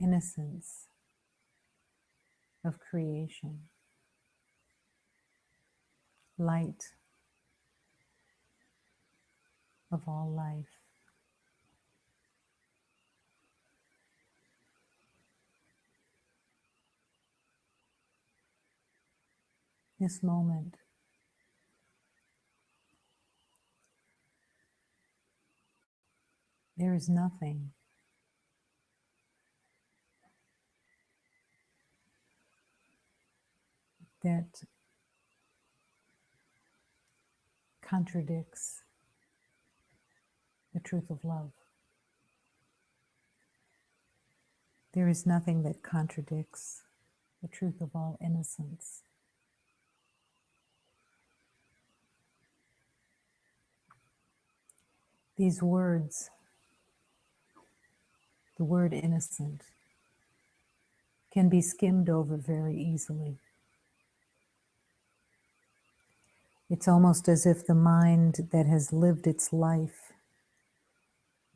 innocence of creation, light of all life. This moment there is nothing that contradicts the truth of love. There is nothing that contradicts the truth of all innocence. These words, the word innocent, can be skimmed over very easily. It's almost as if the mind that has lived its life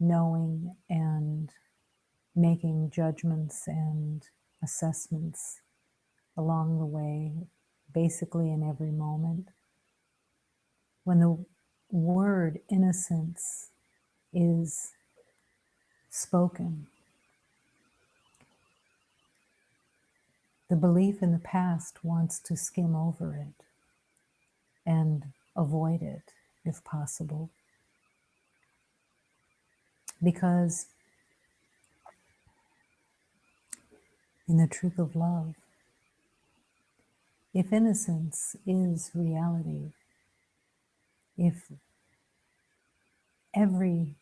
knowing and making judgments and assessments along the way, basically in every moment. When the word innocence is spoken, the belief in the past wants to skim over it and avoid it if possible. Because in the truth of love, if innocence is reality, if every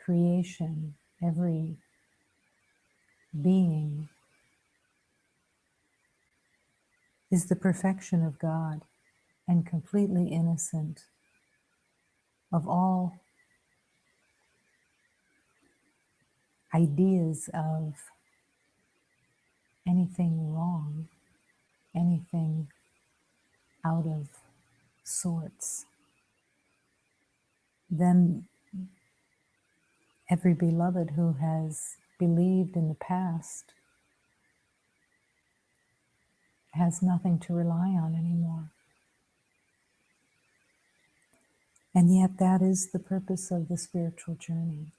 creation, every being is the perfection of God and completely innocent of all ideas of anything wrong, anything out of sorts, then every beloved who has believed in the past has nothing to rely on anymore. And yet that is the purpose of the spiritual journey.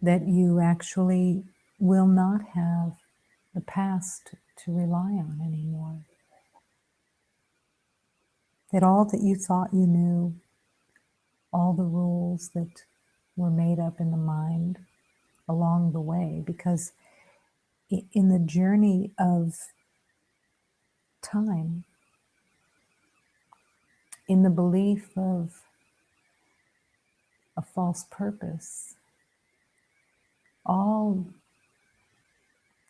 That you actually will not have the past to rely on anymore. That all that you thought you knew, all the rules that were made up in the mind along the way, because in the journey of time, in the belief of a false purpose, all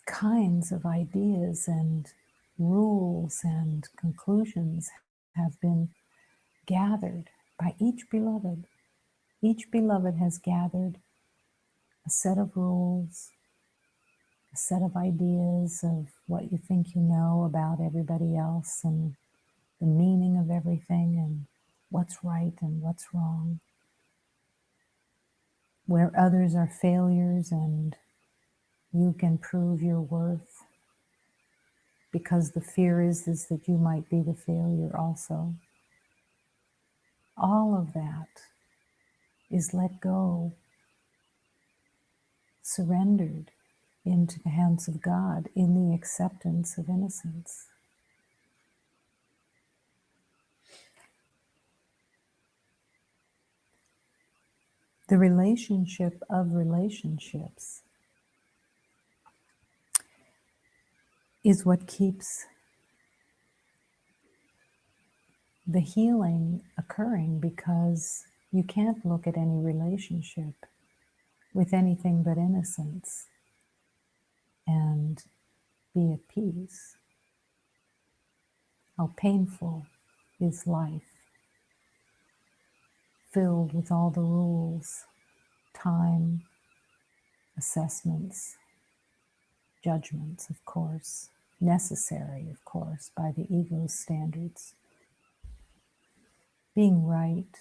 kinds of ideas and rules and conclusions have been gathered by each beloved. Each beloved has gathered a set of rules, a set of ideas of what you think you know about everybody else and the meaning of everything and what's right and what's wrong. Where others are failures and you can prove your worth, because the fear is that you might be the failure also. All of that is let go, surrendered into the hands of God in the acceptance of innocence. The relationship of relationships is what keeps the healing occurring, because you can't look at any relationship with anything but innocence and be at peace. How painful is life, filled with all the rules, time, assessments, judgments, of course, necessary, of course, by the ego's standards. Being right,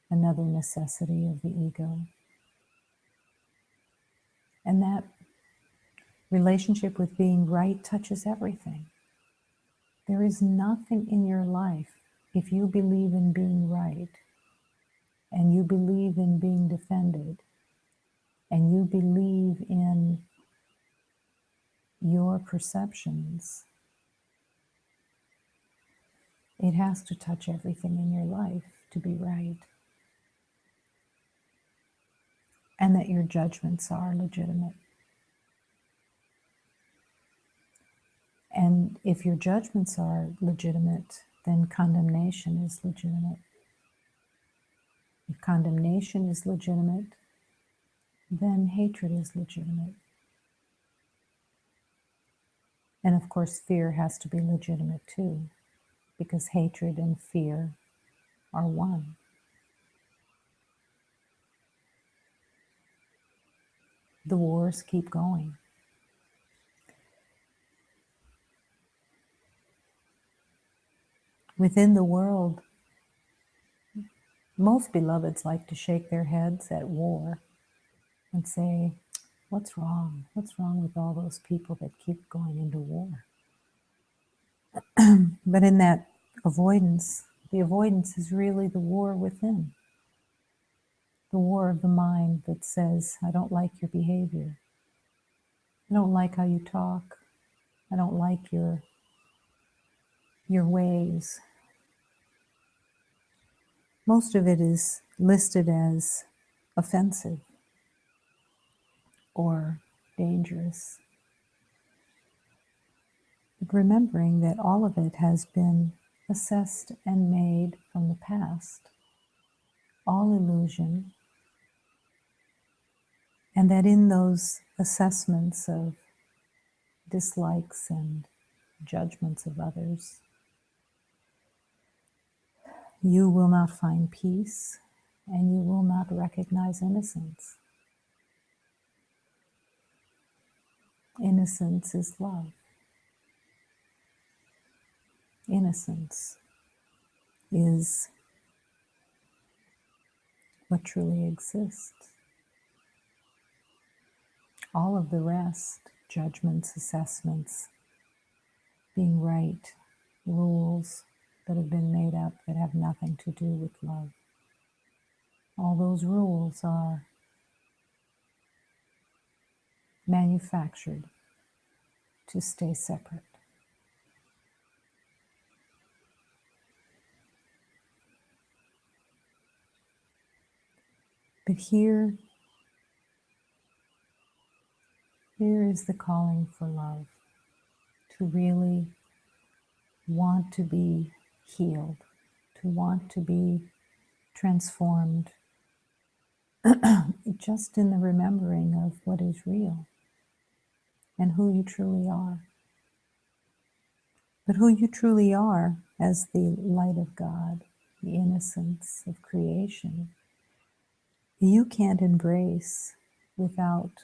another necessity of the ego. And that relationship with being right touches everything. There is nothing in your life, if you believe in being right, and you believe in being defended, and you believe in your perceptions, it has to touch everything in your life to be right. And that your judgments are legitimate. And if your judgments are legitimate, then condemnation is legitimate. If condemnation is legitimate, then hatred is legitimate. And of course, fear has to be legitimate too, because hatred and fear are one. The wars keep going. Within the world, most beloveds like to shake their heads at war and say, what's wrong? What's wrong with all those people that keep going into war? But in that avoidance, the avoidance is really the war within. The war of the mind that says, I don't like your behavior. I don't like how you talk. I don't like your ways. Most of it is listed as offensive or dangerous. But remembering that all of it has been assessed and made from the past, all illusion, and that in those assessments of dislikes and judgments of others, you will not find peace and you will not recognize innocence. Innocence is love. Innocence is what truly exists. All of the rest, judgments, assessments, being right, rules that have been made up that have nothing to do with love. All those rules are manufactured to stay separate. But here is the calling for love, to really want to be healed, to want to be transformed, just in the remembering of what is real and who you truly are. But who you truly are as the light of God, the innocence of creation, you can't embrace without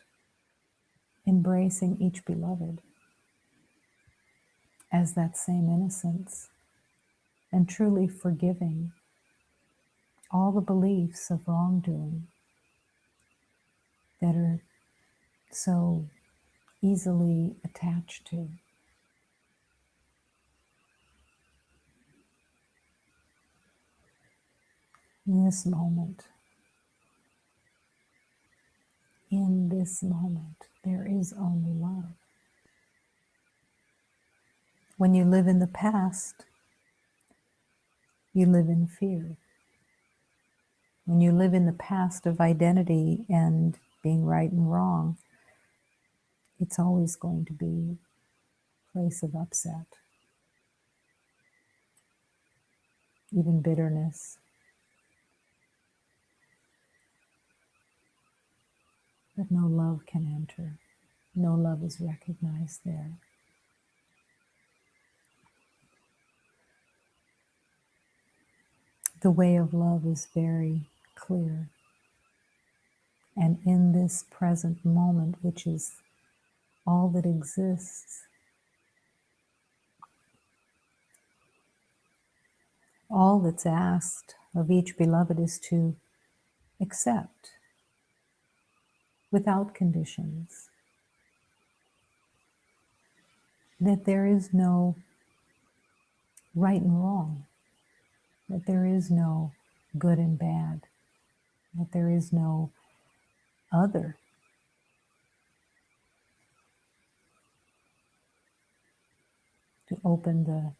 embracing each beloved as that same innocence and truly forgiving all the beliefs of wrongdoing that are so easily attached to. In this moment, there is only love. When you live in the past, you live in fear. When you live in the past of identity and being right and wrong, it's always going to be a place of upset, even bitterness. But no love can enter. No love is recognized there. The way of love is very clear. And in this present moment, which is all that exists, all that's asked of each beloved is to accept without conditions, that there is no right and wrong, that there is no good and bad, that there is no other. To open the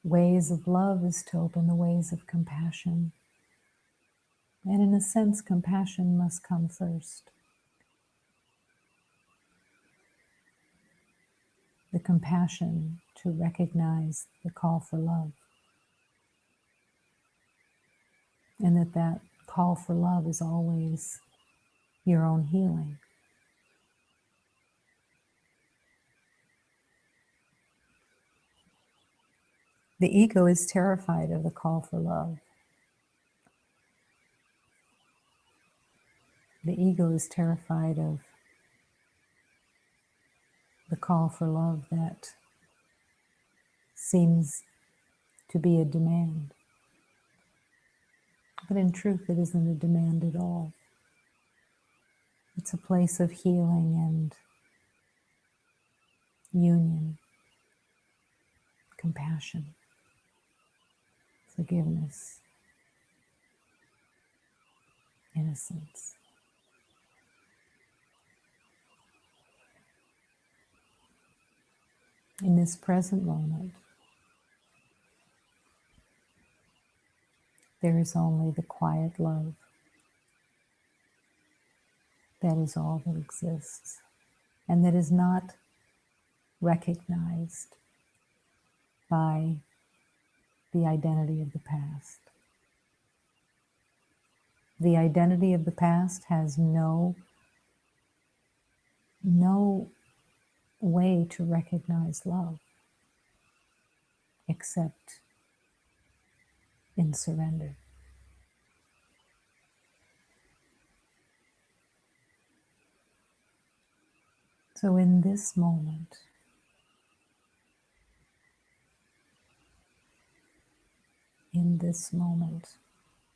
ways of love is to open the ways of compassion. And in a sense, compassion must come first. The compassion to recognize the call for love. And that call for love is always your own healing. The ego is terrified of the call for love. The ego is terrified of the call for love that seems to be a demand. But in truth, it isn't a demand at all. It's a place of healing and union, compassion, forgiveness, innocence. In this present moment, there is only the quiet love. That is all that exists, and that is not recognized by the identity of the past. The identity of the past has no way to recognize love except in surrender. So in this moment,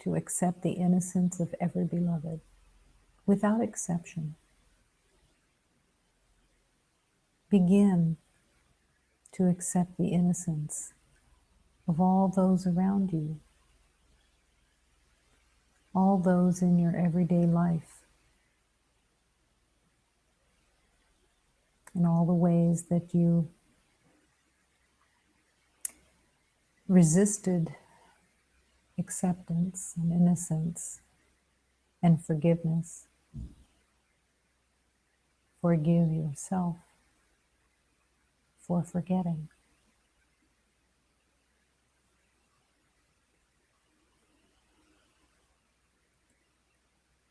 to accept the innocence of every beloved, without exception. Begin to accept the innocence of all those around you, all those in your everyday life, and all the ways that you resisted acceptance and innocence and forgiveness. Forgive yourself for forgetting.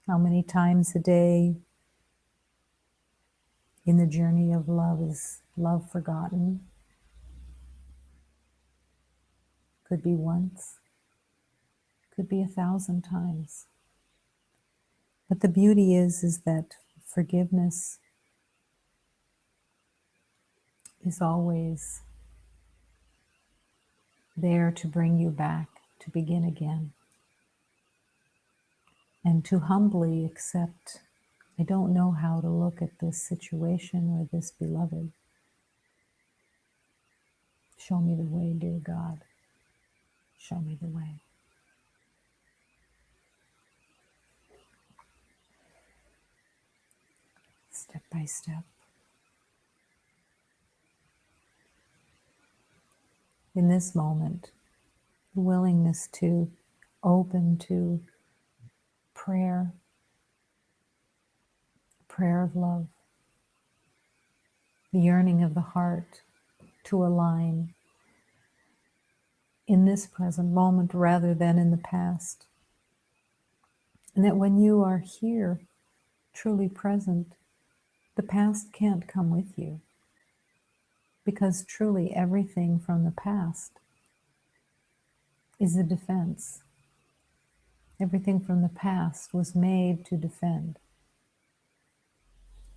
How many times a day in the journey of love is love forgotten? Could be once, could be 1,000 times. But the beauty is that forgiveness is always there to bring you back, to begin again. And to humbly accept, I don't know how to look at this situation or this beloved. Show me the way, dear God. Show me the way. Step by step. In this moment, the willingness to open to prayer of love, the yearning of the heart to align in this present moment rather than in the past. And that when you are here, truly present, the past can't come with you. Because truly everything from the past is a defense. Everything from the past was made to defend,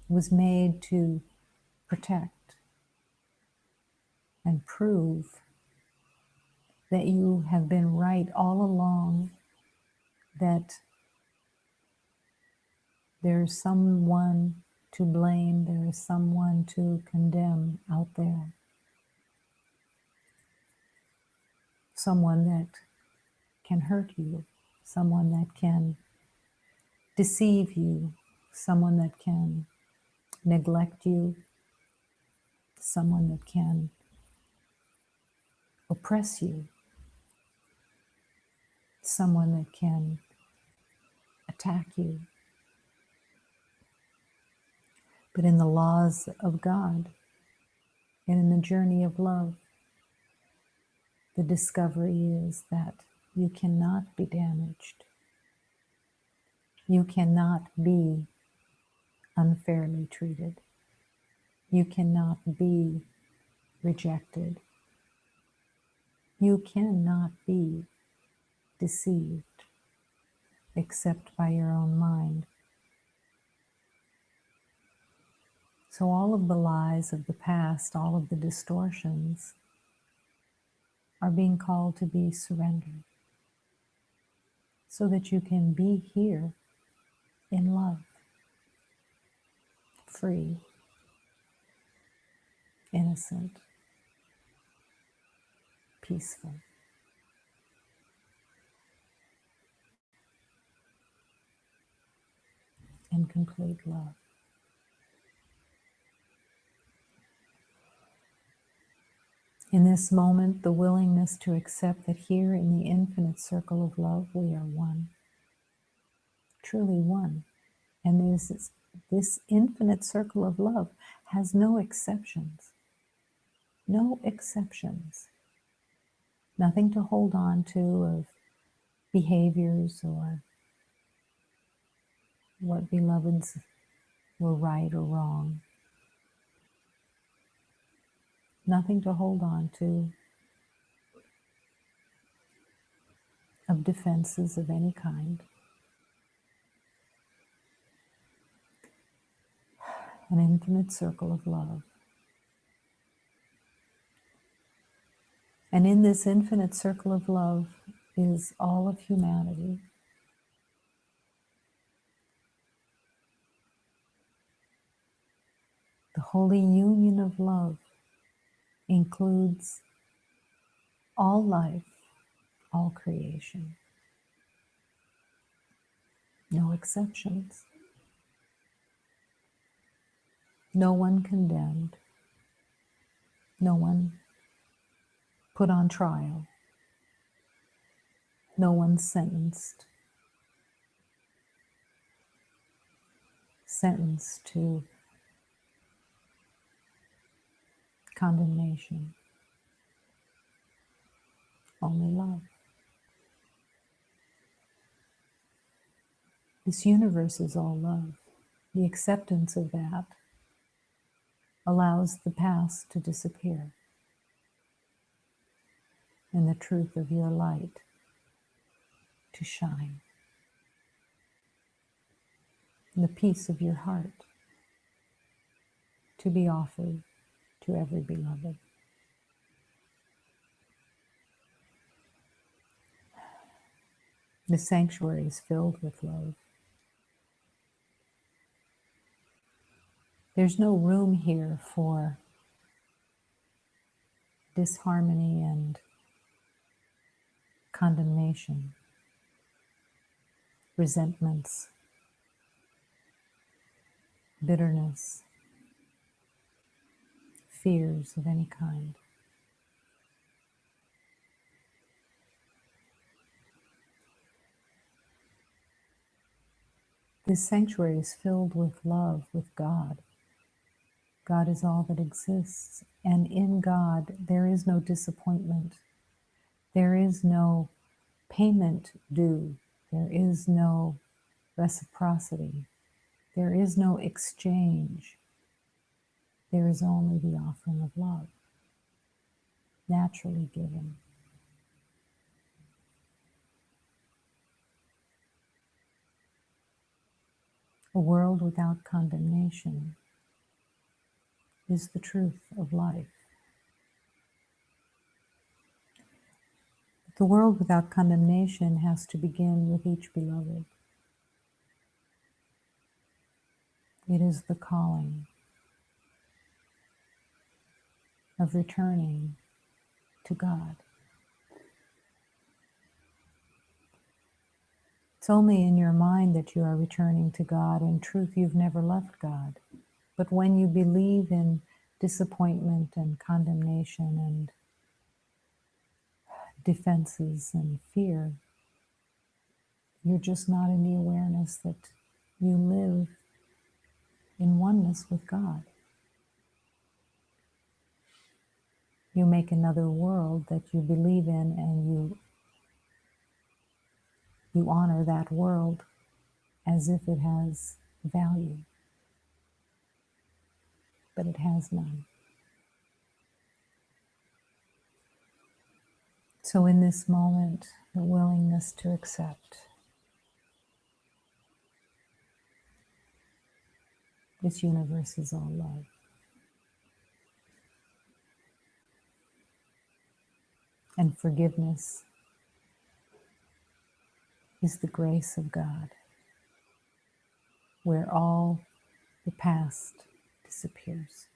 was made to protect and prove that you have been right all along, that There's someone to blame, there is someone to condemn out there. Someone that can hurt you, someone that can deceive you, someone that can neglect you, someone that can oppress you, someone that can attack you. But in the laws of God and in the journey of love, the discovery is that you cannot be damaged. You cannot be unfairly treated. You cannot be rejected. You cannot be deceived except by your own mind. So all of the lies of the past, all of the distortions are being called to be surrendered so that you can be here in love, free, innocent, peaceful. In complete love. In this moment, the willingness to accept that here in the infinite circle of love, we are one, truly one. And this infinite circle of love has no exceptions, no exceptions. Nothing to hold on to of behaviors or what beloveds were right or wrong. Nothing to hold on to of defenses of any kind. An infinite circle of love. And in this infinite circle of love is all of humanity. The holy union of love includes all life, all creation. No exceptions. No one condemned. No one put on trial. No one sentenced. Sentenced to condemnation. Only love. This universe is all love. The acceptance of that allows the past to disappear and the truth of your light to shine. And the peace of your heart to be offered to every beloved. The sanctuary is filled with love. There's no room here for disharmony and condemnation, resentments, bitterness, fears of any kind. This sanctuary is filled with love, with God. God is all that exists, and in God there is no disappointment. There is no payment due. There is no reciprocity. There is no exchange. There is only the offering of love, naturally given. A world without condemnation is the truth of life. The world without condemnation has to begin with each beloved. It is the calling of returning to God. It's only in your mind that you are returning to God. In truth, you've never left God. But when you believe in disappointment and condemnation and defenses and fear, you're just not in the awareness that you live in oneness with God. You make another world that you believe in, and you honor that world as if it has value, but it has none. So in this moment, the willingness to accept this universe is all love. And forgiveness is the grace of God, where all the past disappears,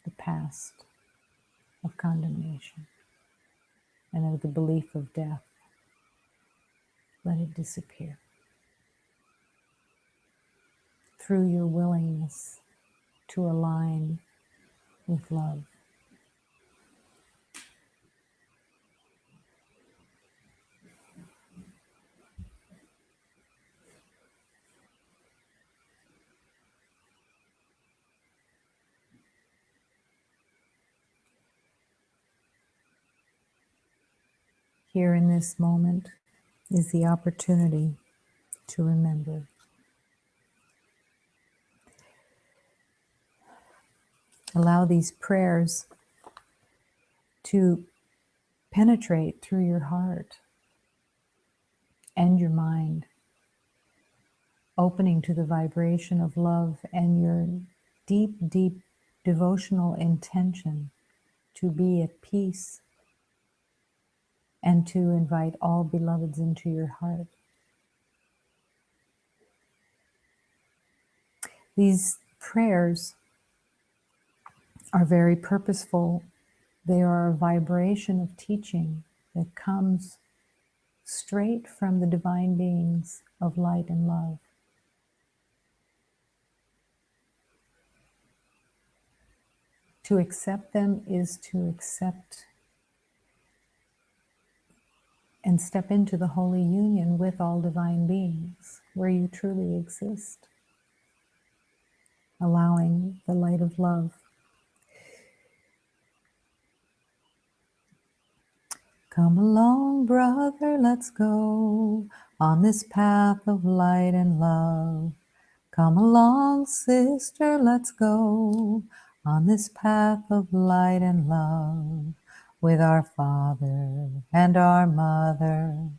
the past of condemnation and of the belief of death. Let it disappear through your willingness to align with love. Here in this moment is the opportunity to remember. Allow these prayers to penetrate through your heart and your mind, opening to the vibration of love and your deep, deep devotional intention to be at peace and to invite all beloveds into your heart. These prayers are very purposeful. They are a vibration of teaching that comes straight from the divine beings of light and love. To accept them is to accept and step into the holy union with all divine beings, where you truly exist, allowing the light of love. Come along, brother, let's go on this path of light and love. Come along, sister, let's go on this path of light and love, with our Father and our Mother,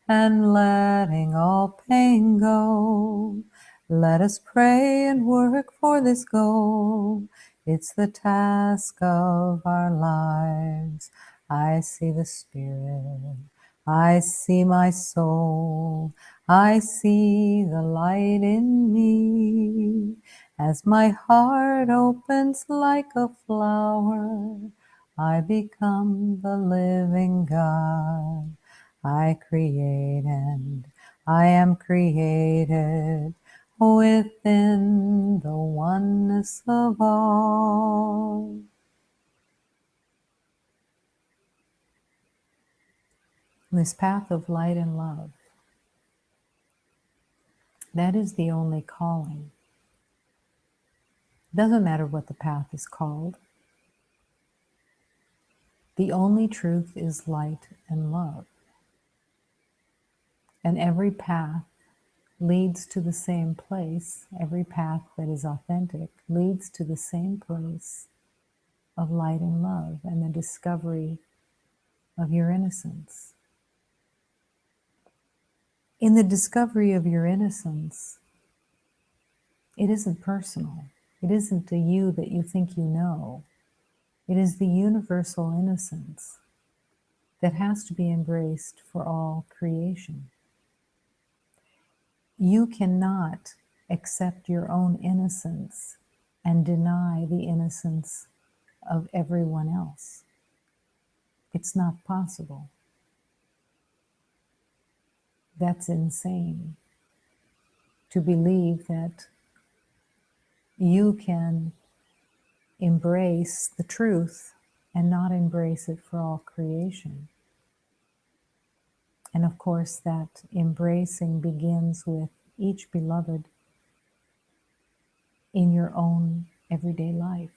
and letting all pain go. Let us pray and work for this goal. It's the task of our lives. I see the Spirit, I see my soul, I see the light in me. As my heart opens like a flower, I become the living God. I create and I am created within the oneness of all. This path of light and love, that is the only calling. It doesn't matter what the path is called. The only truth is light and love. And every path leads to the same place. Every path that is authentic leads to the same place of light and love and the discovery of your innocence. In the discovery of your innocence, it isn't personal. It isn't the you that you think you know. It is the universal innocence that has to be embraced for all creation. You cannot accept your own innocence and deny the innocence of everyone else. It's not possible. That's insane. To believe that you can embrace the truth and not embrace it for all creation. And of course, that embracing begins with each beloved in your own everyday life,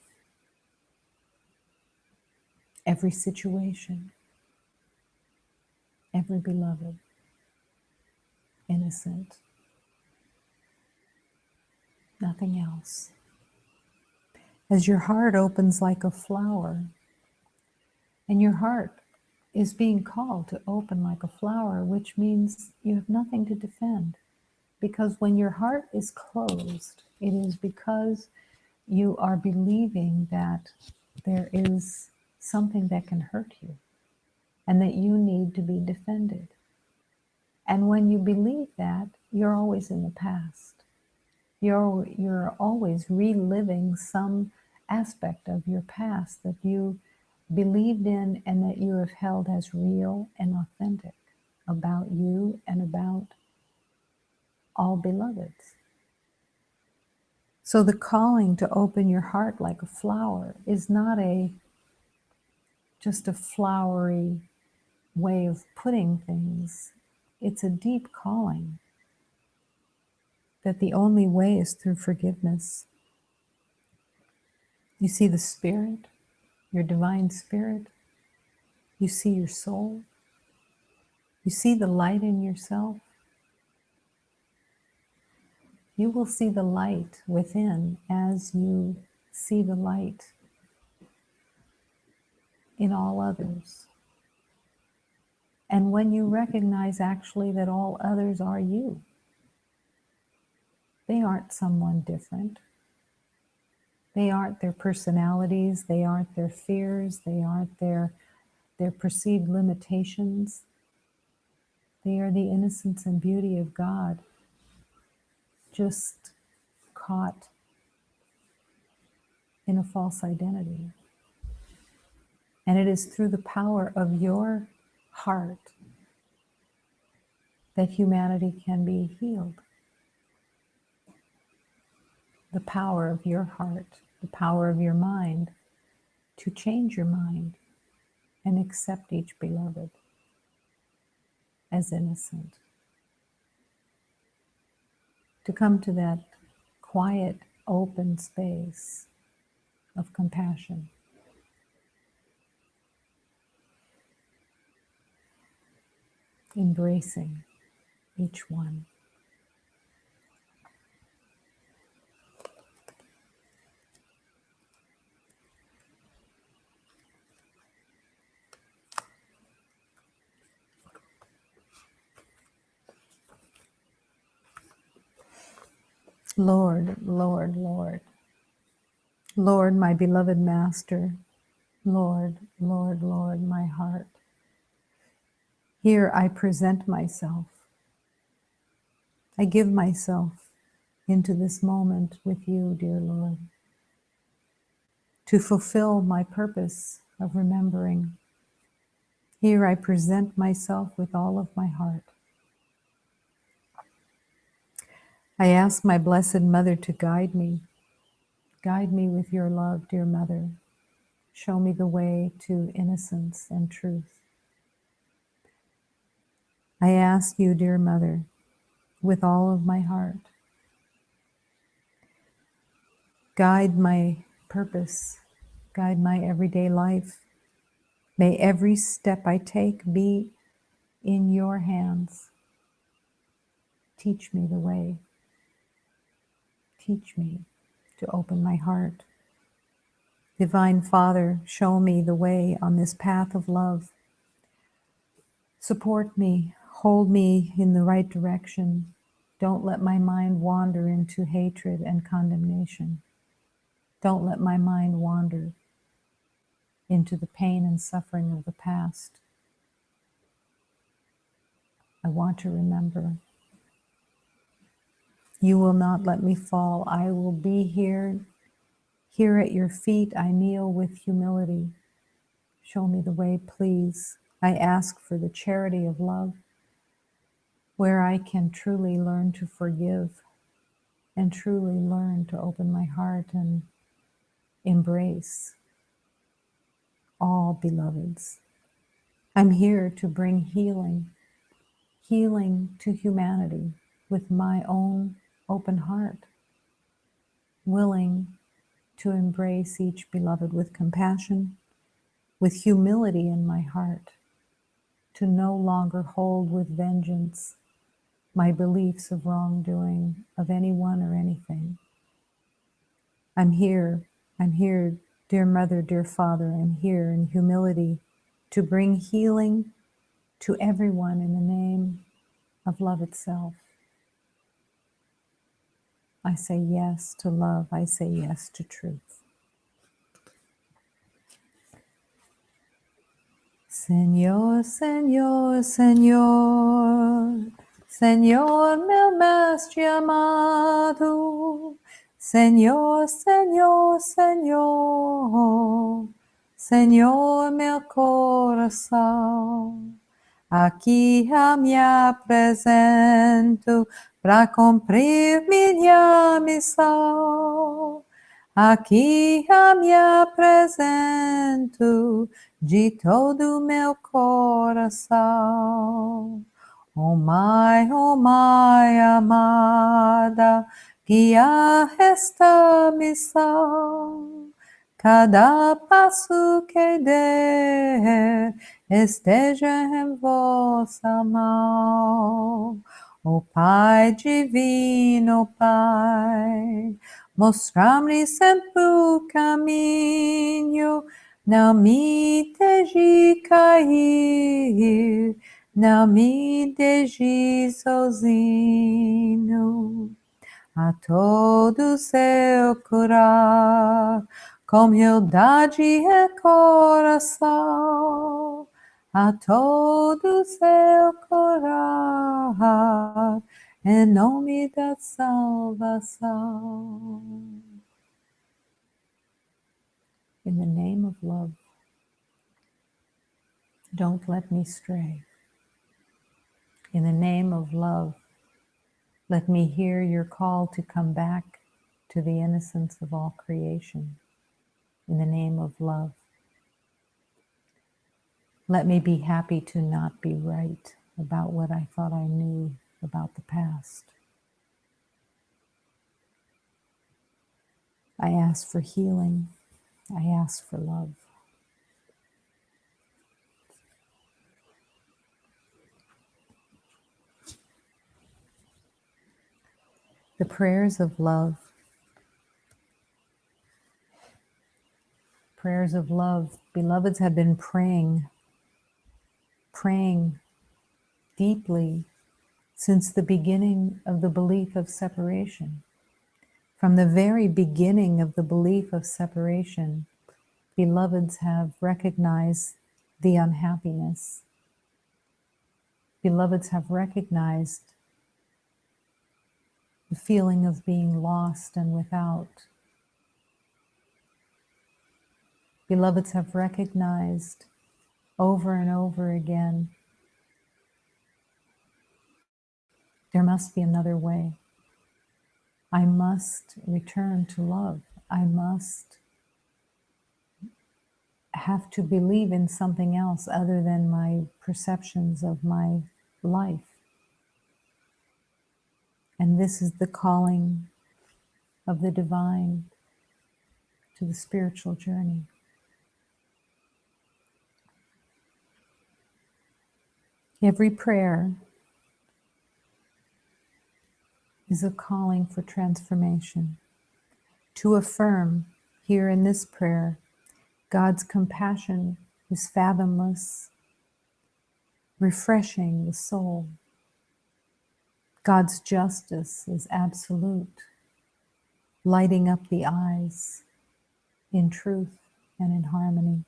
every situation, every beloved, innocent, nothing else. As your heart opens like a flower, and your heart is being called to open like a flower, which means you have nothing to defend. Because when your heart is closed, it is because you are believing that there is something that can hurt you and that you need to be defended. And when you believe that, you're always in the past. You're always reliving some aspect of your past that you believed in and that you have held as real and authentic about you and about all beloveds. So the calling to open your heart like a flower is not just a flowery way of putting things. It's a deep calling that the only way is through forgiveness. You see the Spirit, your divine Spirit. You see your soul. You see the light in yourself. You will see the light within as you see the light in all others. And when you recognize actually that all others are you, they aren't someone different. They aren't their personalities. They aren't their fears. They aren't their perceived limitations. They are the innocence and beauty of God, just caught in a false identity. And it is through the power of your heart that humanity can be healed. The power of your heart, the power of your mind to change your mind and accept each beloved as innocent. To come to that quiet, open space of compassion. Embracing each one. Lord, Lord, Lord. Lord, my beloved Master. Lord, Lord, Lord, my heart. Here I present myself. I give myself into this moment with you, dear Lord, to fulfill my purpose of remembering. Here I present myself with all of my heart. I ask my Blessed Mother to guide me. Guide me with your love, dear Mother. Show me the way to innocence and truth. I ask you, dear Mother, with all of my heart, guide my purpose, guide my everyday life. May every step I take be in your hands. Teach me the way. Teach me to open my heart. Divine Father, show me the way on this path of love. Support me, hold me in the right direction. Don't let my mind wander into hatred and condemnation. Don't let my mind wander into the pain and suffering of the past. I want to remember. You will not let me fall. I will be here. Here at your feet, I kneel with humility. Show me the way, please. I ask for the charity of love, where I can truly learn to forgive and truly learn to open my heart and embrace all beloveds. I'm here to bring healing to humanity with my own open heart, willing to embrace each beloved with compassion, with humility in my heart, to no longer hold with vengeance my beliefs of wrongdoing of anyone or anything. I'm here, dear Mother, dear Father, I'm here in humility to bring healing to everyone in the name of love itself. I say yes to love. I say yes to truth. Señor, Señor, Señor, Señor, meu mestre amado, Señor, Señor, Señor, Señor, meu coração. Aqui eu me apresento para cumprir minha missão. Aqui eu me apresento de todo o meu coração. Oh mãe amada, guia esta missão. Cada passo que der, esteja em vossa mão. O Pai divino, Pai, mostrar-me sempre o caminho, não me deixe cair, não me deixe sozinho. A todos eu curar, com humildade e coração, a todos eu curar, em nome da salvação. In the name of love, don't let me stray. In the name of love, let me hear your call to come back to the innocence of all creation. In the name of love, let me be happy to not be right about what I thought I knew about the past. I ask for healing. I ask for love. The prayers of love. Prayers of love. Beloveds have been praying deeply since the beginning of the belief of separation. From the very beginning of the belief of separation, beloveds have recognized the unhappiness. Beloveds have recognized the feeling of being lost and without. Beloveds have recognized over and over again, there must be another way. I must return to love. I must have to believe in something else other than my perceptions of my life. And this is the calling of the divine to the spiritual journey. Every prayer is a calling for transformation. To affirm here in this prayer, God's compassion is fathomless, refreshing the soul. God's justice is absolute, lighting up the eyes in truth and in harmony.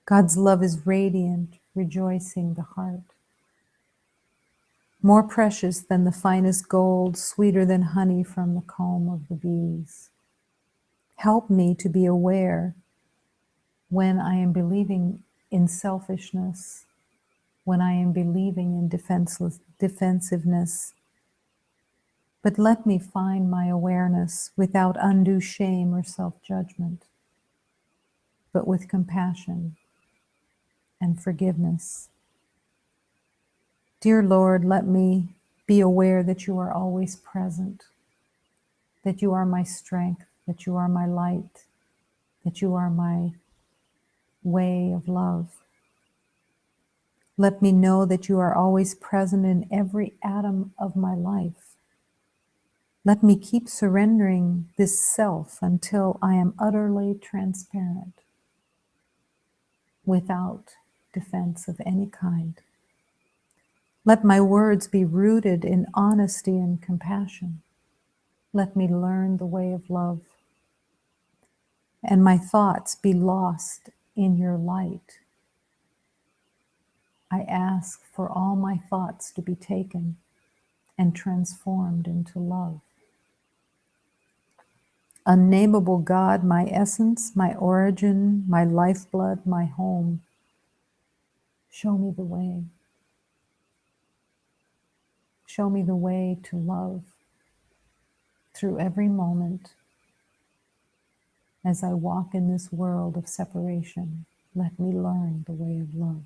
God's love is radiant, rejoicing the heart. more precious than the finest gold, sweeter than honey from the comb of the bees. Help me to be aware when I am believing in selfishness, when I am believing in defensiveness. But let me find my awareness without undue shame or self-judgment, but with compassion and forgiveness. Dear Lord, let me be aware that you are always present, that you are my strength, that you are my light, that you are my way of love. Let me know that you are always present in every atom of my life. Let me keep surrendering this self until I am utterly transparent, without defense of any kind. Let my words be rooted in honesty and compassion. Let me learn the way of love, and my thoughts be lost in your light. I ask for all my thoughts to be taken and transformed into love. Unnameable God, my essence, my origin, my lifeblood, my home, show me the way. Show me the way to love through every moment as I walk in this world of separation. Let me learn the way of love.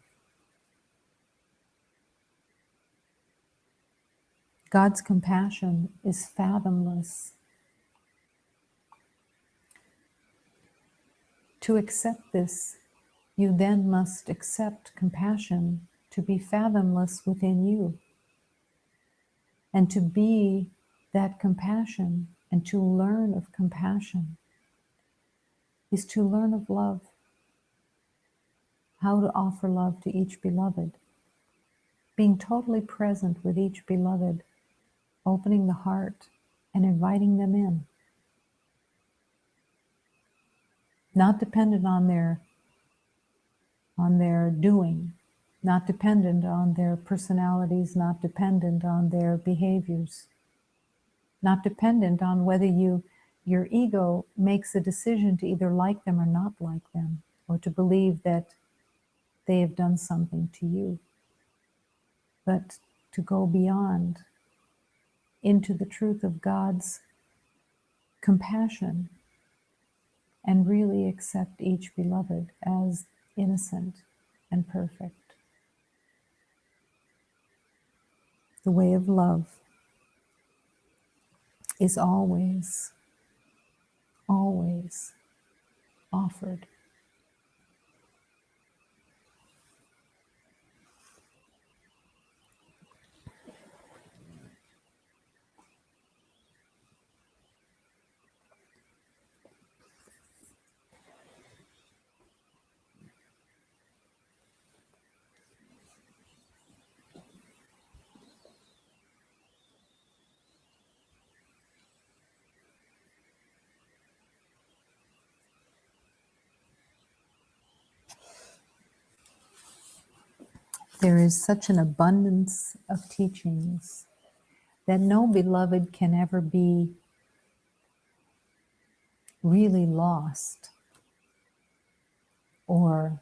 God's compassion is fathomless. To accept this, you then must accept compassion to be fathomless within you. And to be that compassion and to learn of compassion is to learn of love, how to offer love to each beloved, being totally present with each beloved, opening the heart and inviting them in, not dependent on their doing, not dependent on their personalities, not dependent on their behaviors, not dependent on whether your ego makes a decision to either like them or not like them, or to believe that they have done something to you, but to go beyond into the truth of God's compassion and really accept each beloved as innocent and perfect. The way of love is always, always offered. There is such an abundance of teachings that no beloved can ever be really lost or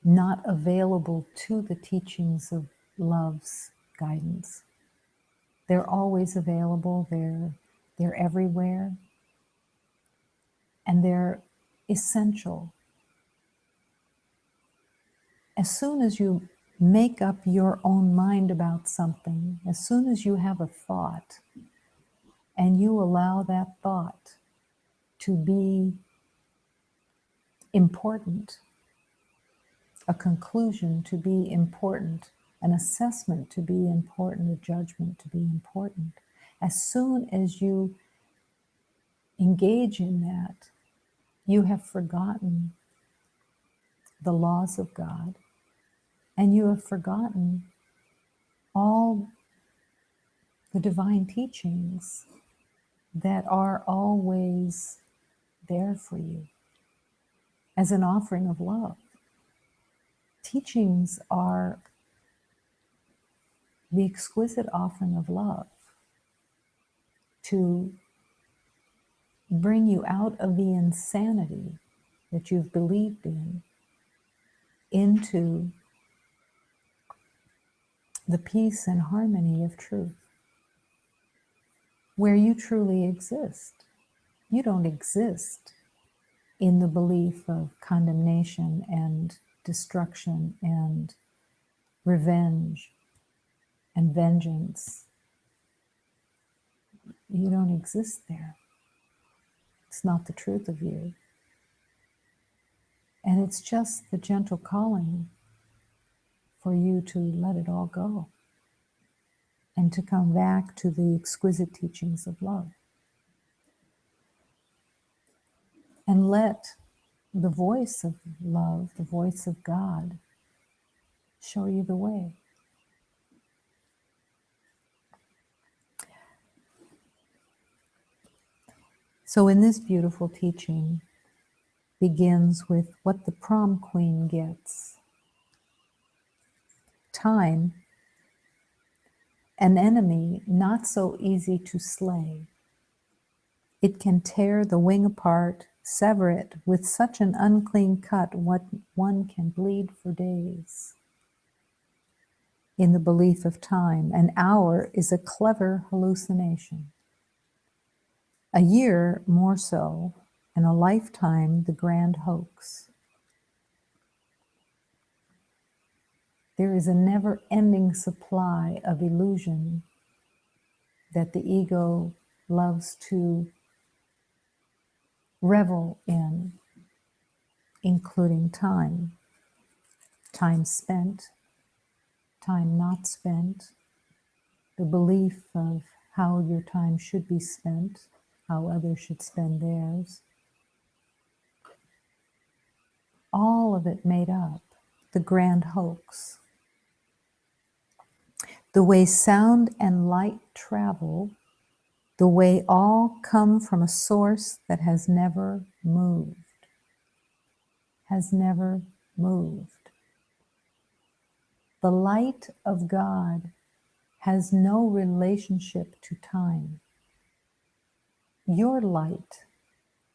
not available to the teachings of love's guidance. They're always available, they're everywhere, and they're essential. As soon as you make up your own mind about something, as soon as you have a thought, and you allow that thought to be important, a conclusion to be important, an assessment to be important, a judgment to be important, as soon as you engage in that, you have forgotten the laws of God, and you have forgotten all the divine teachings that are always there for you as an offering of love. teachings are the exquisite offering of love to bring you out of the insanity that you've believed in into the peace and harmony of truth, where you truly exist. You don't exist in the belief of condemnation and destruction and revenge and vengeance. You don't exist there. It's not the truth of you. And it's just the gentle calling for you to let it all go and to come back to the exquisite teachings of love. And let the voice of love, the voice of God, show you the way. So in this beautiful teaching begins with what the prom queen gets. Time, an enemy not so easy to slay. It can tear the wing apart, sever it with such an unclean cut what one can bleed for days. In the belief of time, an hour is a clever hallucination. A year more so, and a lifetime the grand hoax. There is a never-ending supply of illusion that the ego loves to revel in, including time. Time spent, time not spent, the belief of how your time should be spent, how others should spend theirs. All of it made up, the grand hoax. The way sound and light travel, the way all come from a source that has never moved. Has never moved. The light of God has no relationship to time. Your light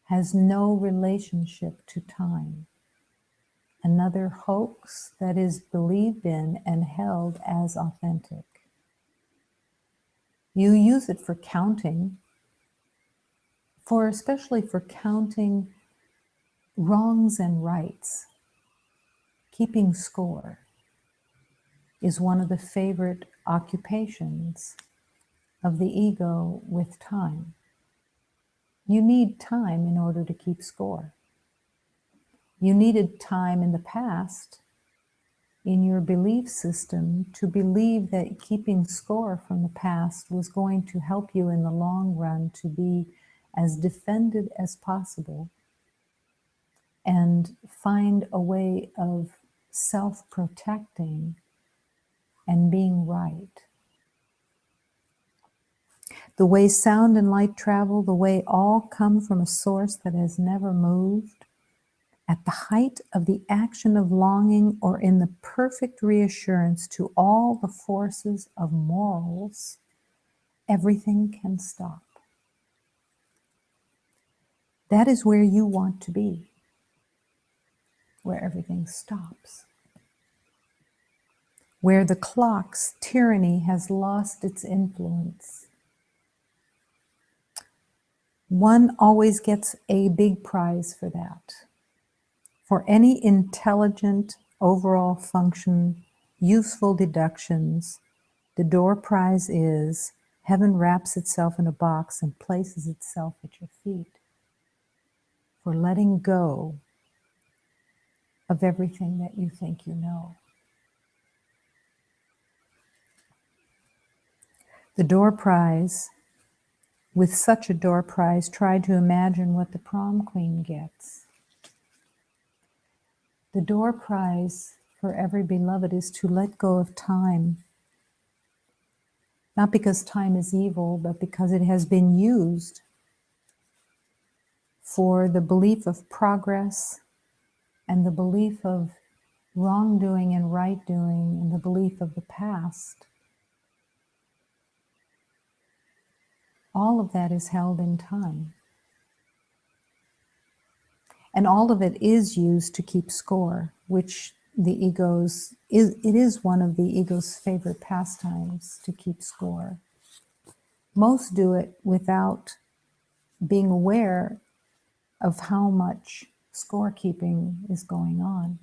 has no relationship to time. Another hoax that is believed in and held as authentic. You use it for counting, especially for counting wrongs and rights. Keeping score is one of the favorite occupations of the ego with time. You need time in order to keep score. You needed time in the past, in your belief system, to believe that keeping score from the past was going to help you in the long run to be as defended as possible and find a way of self-protecting and being right. The way sound and light travel, the way all come from a source that has never moved, at the height of the action of longing or in the perfect reassurance to all the forces of morals, everything can stop. That is where you want to be, where everything stops. Where the clock's tyranny has lost its influence. One always gets a big prize for that. For any intelligent overall function, useful deductions, the door prize is heaven wraps itself in a box and places itself at your feet. For letting go of everything that you think you know. The door prize, with such a door prize, try to imagine what the prom queen gets. The door prize for every beloved is to let go of time. Not because time is evil, but because it has been used for the belief of progress and the belief of wrongdoing and right doing and the belief of the past, all of that is held in time. And all of it is used to keep score, which it is one of the ego's favorite pastimes, to keep score. Most do it without being aware of how much scorekeeping is going on.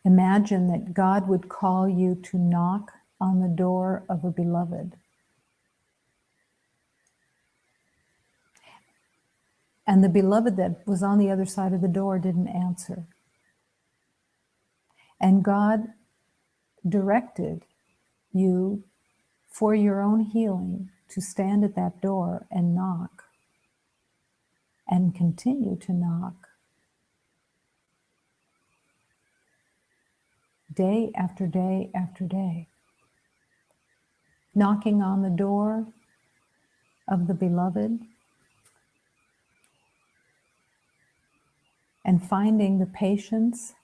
Imagine that God would call you to knock on the door of a beloved. And the beloved that was on the other side of the door didn't answer. And God directed you for your own healing to stand at that door and knock, and continue to knock day after day after day, knocking on the door of the beloved and finding the patience,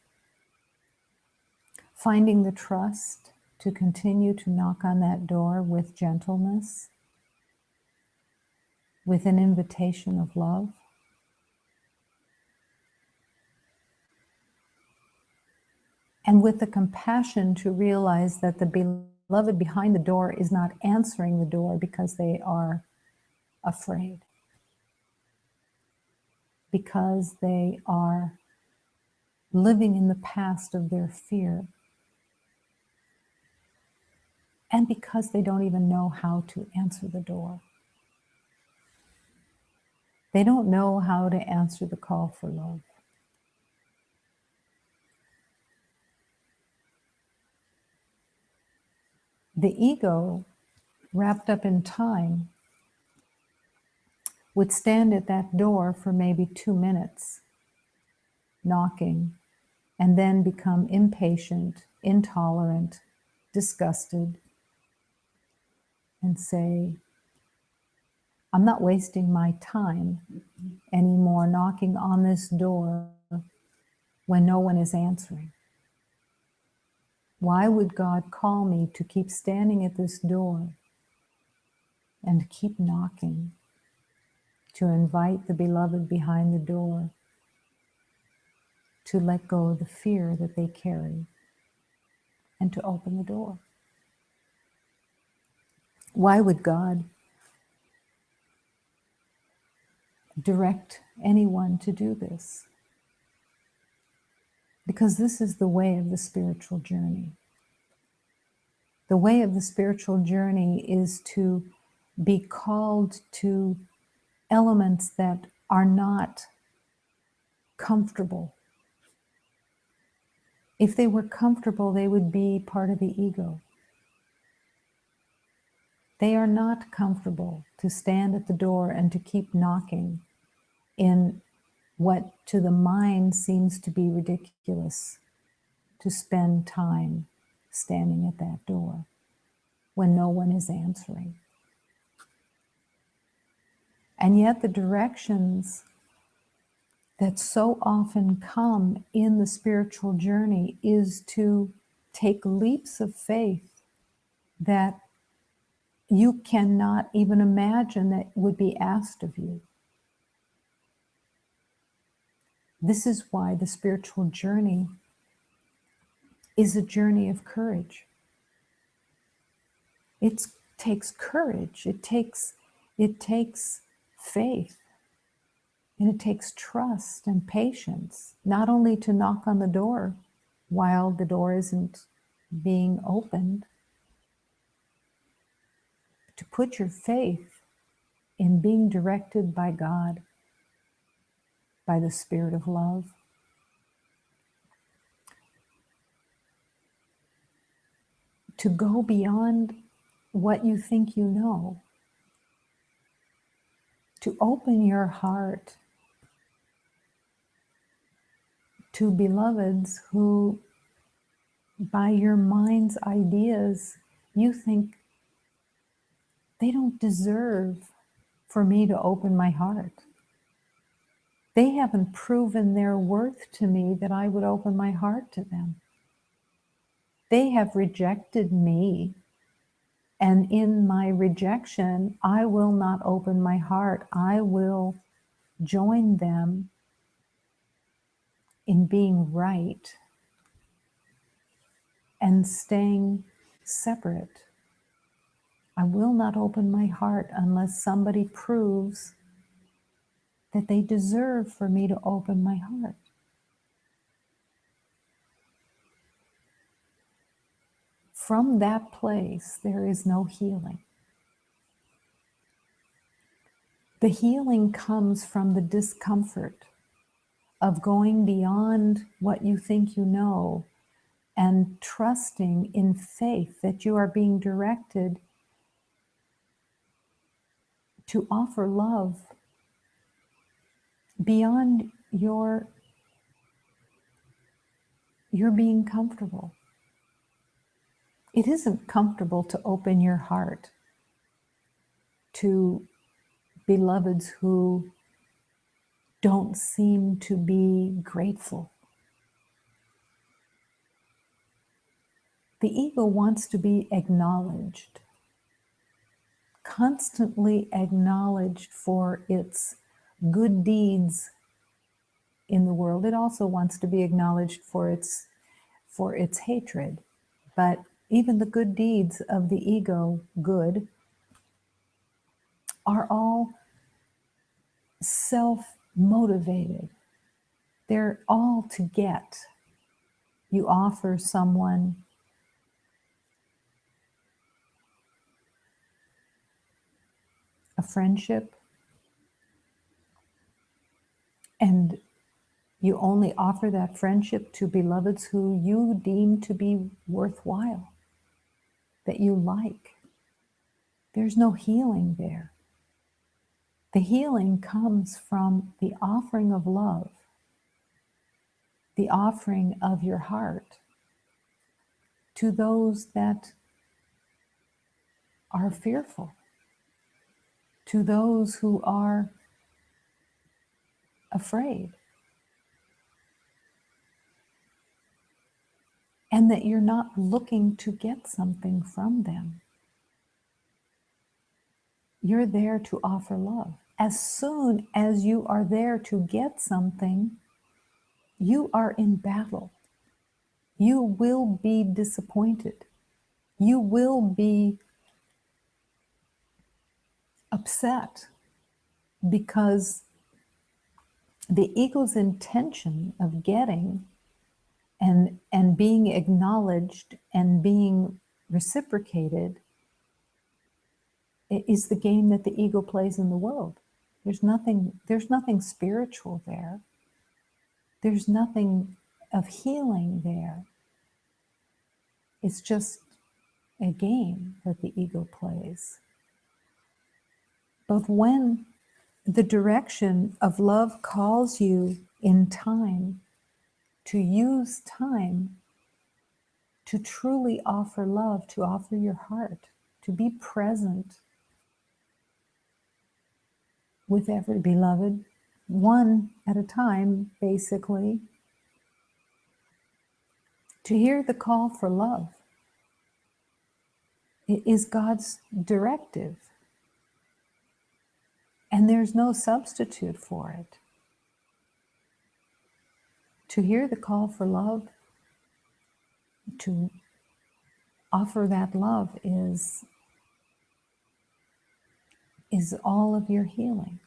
finding the trust to continue to knock on that door with gentleness, with an invitation of love. And with the compassion to realize that the beloved behind the door is not answering the door because they are afraid, because they are living in the past of their fear, and because they don't even know how to answer the door. They don't know how to answer the call for love. The ego, wrapped up in time, would stand at that door for maybe 2 minutes, knocking, and then become impatient, intolerant, disgusted, and say, I'm not wasting my time anymore knocking on this door when no one is answering. Why would God call me to keep standing at this door and keep knocking, to invite the beloved behind the door to let go of the fear that they carry and to open the door? Why would God direct anyone to do this? Because this is the way of the spiritual journey. The way of the spiritual journey is to be called to elements that are not comfortable. If they were comfortable, they would be part of the ego. They are not comfortable to stand at the door and to keep knocking in what to the mind seems to be ridiculous, to spend time standing at that door when no one is answering. And yet the directions that so often come in the spiritual journey is to take leaps of faith that you cannot even imagine that would be asked of you. This is why the spiritual journey is a journey of courage. It takes courage, it takes faith, and it takes trust and patience, not only to knock on the door while the door isn't being opened, to put your faith in being directed by God, by the Spirit of love. To go beyond what you think you know. To open your heart to beloveds who, by your mind's ideas, you think they don't deserve for me to open my heart. They haven't proven their worth to me that I would open my heart to them. They have rejected me, and in my rejection, I will not open my heart. I will join them in being right and staying separate. I will not open my heart unless somebody proves that they deserve for me to open my heart. From that place, there is no healing. The healing comes from the discomfort of going beyond what you think you know and trusting in faith that you are being directed to offer love beyond your being comfortable. It isn't comfortable to open your heart to beloveds who don't seem to be grateful. The ego wants to be acknowledged, constantly acknowledged for its good deeds in the world. It also wants to be acknowledged for its hatred. But even the good deeds of the ego, good, are all self-motivated. They're all to get. You offer someone a friendship, and you only offer that friendship to beloveds who you deem to be worthwhile, that you like. There's no healing there. The healing comes from the offering of love, the offering of your heart to those that are fearful, to those who are afraid, and that you're not looking to get something from them. You're there to offer love. As soon as you are there to get something, you are in battle. You will be disappointed. You will be upset because the ego's intention of getting and being acknowledged and being reciprocated is the game that the ego plays in the world. There's nothing spiritual there. There's nothing of healing there. It's just a game that the ego plays. But when the direction of love calls you in time to use time to truly offer love, to offer your heart, to be present with every beloved, one at a time, basically, to hear the call for love. It is God's directive, and there's no substitute for it. To hear the call for love, to offer that love is all of your healing.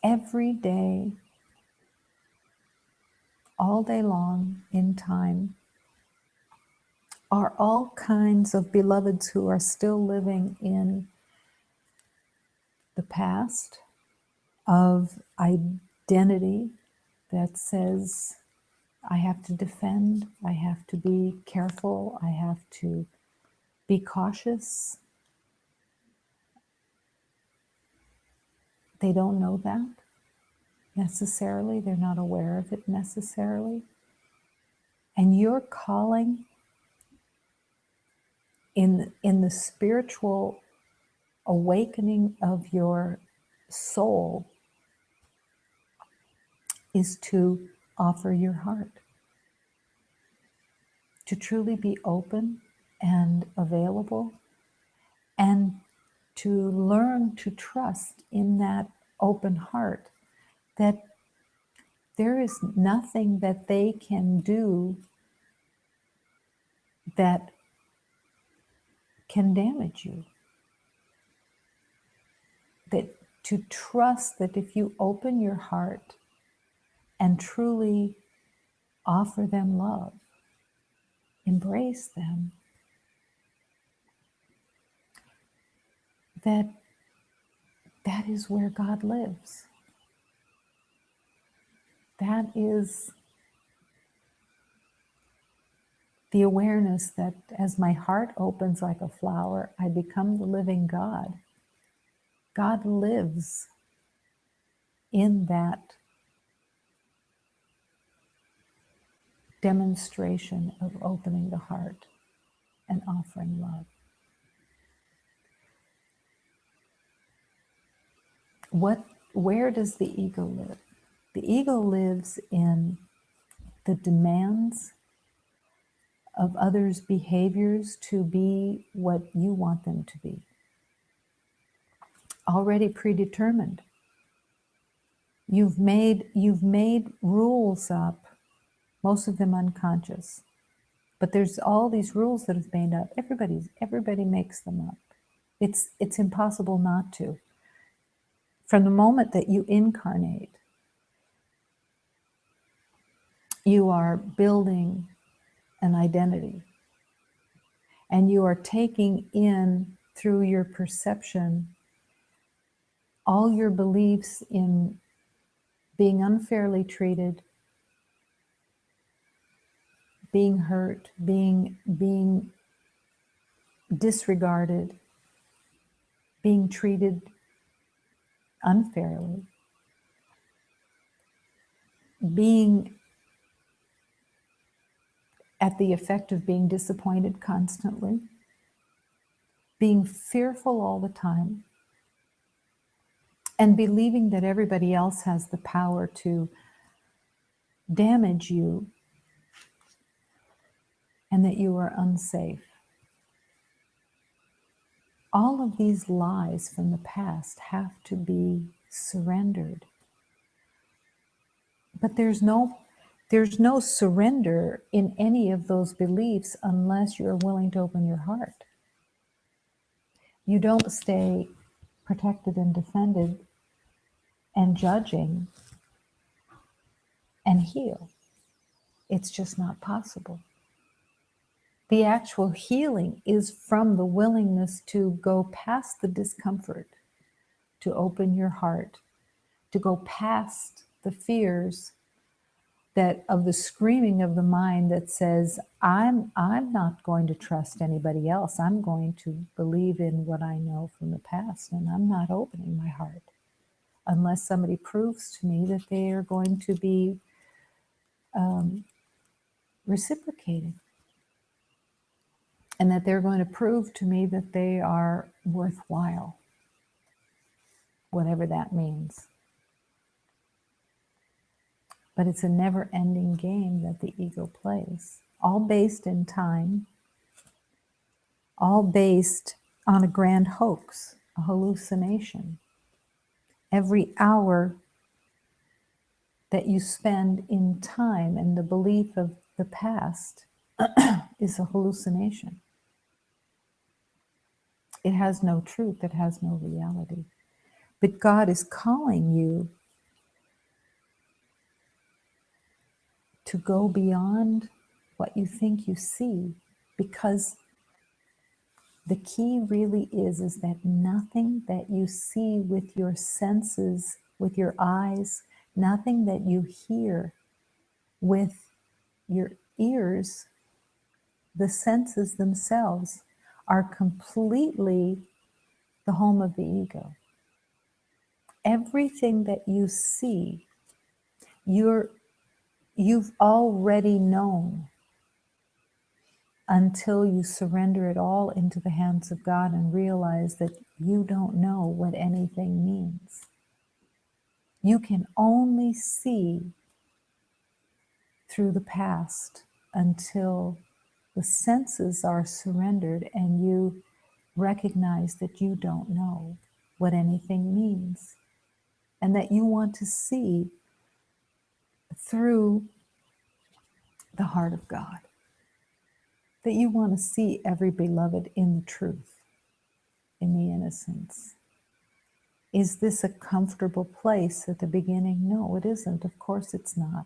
Every day, all day long, in time, are all kinds of beloveds who are still living in the past of identity that says, I have to defend, I have to be careful, I have to be cautious. They don't know that necessarily. They're not aware of it necessarily. And your calling in the spiritual awakening of your soul is to offer your heart, to truly be open and available, and to learn to trust in that open heart that there is nothing that they can do that can damage you. That to trust that if you open your heart and truly offer them love, embrace them, that is where God lives. That is the awareness that as my heart opens like a flower, I become the living God. God lives in that demonstration of opening the heart and offering love. Where does the ego live? The ego lives in the demands of others' behaviors to be what you want them to be. Already predetermined. You've made rules up, most of them unconscious. But there's all these rules that have made up. Everybody makes them up. It's impossible not to. From the moment that you incarnate, you are building an identity. And you are taking in, through your perception, all your beliefs in being unfairly treated, being hurt, being disregarded, being treated unfairly, being at the effect of being disappointed constantly, being fearful all the time, and believing that everybody else has the power to damage you and that you are unsafe. All of these lies from the past have to be surrendered. But there's no surrender in any of those beliefs unless you're willing to open your heart. You don't stay protected and defended and judging and heal. It's just not possible. The actual healing is from the willingness to go past the discomfort, to open your heart, to go past the fears that of the screaming of the mind that says, I'm not going to trust anybody else. I'm going to believe in what I know from the past, and I'm not opening my heart unless somebody proves to me that they are going to be reciprocating, and that they're going to prove to me that they are worthwhile, whatever that means. But it's a never-ending game that the ego plays, all based in time, all based on a grand hoax, a hallucination. Every hour that you spend in time and the belief of the past is a hallucination. It has no truth, it has no reality. But God is calling you to go beyond what you think you see, because the key really is that nothing that you see with your senses, with your eyes, nothing that you hear with your ears, the senses themselves, are completely the home of the ego. Everything that you see, you've already known until you surrender it all into the hands of God and realize that you don't know what anything means. You can only see through the past until the senses are surrendered and you recognize that you don't know what anything means, and that you want to see through the heart of God, that you want to see every beloved in the truth, in the innocence. Is this a comfortable place at the beginning? No, it isn't. Of course it's not.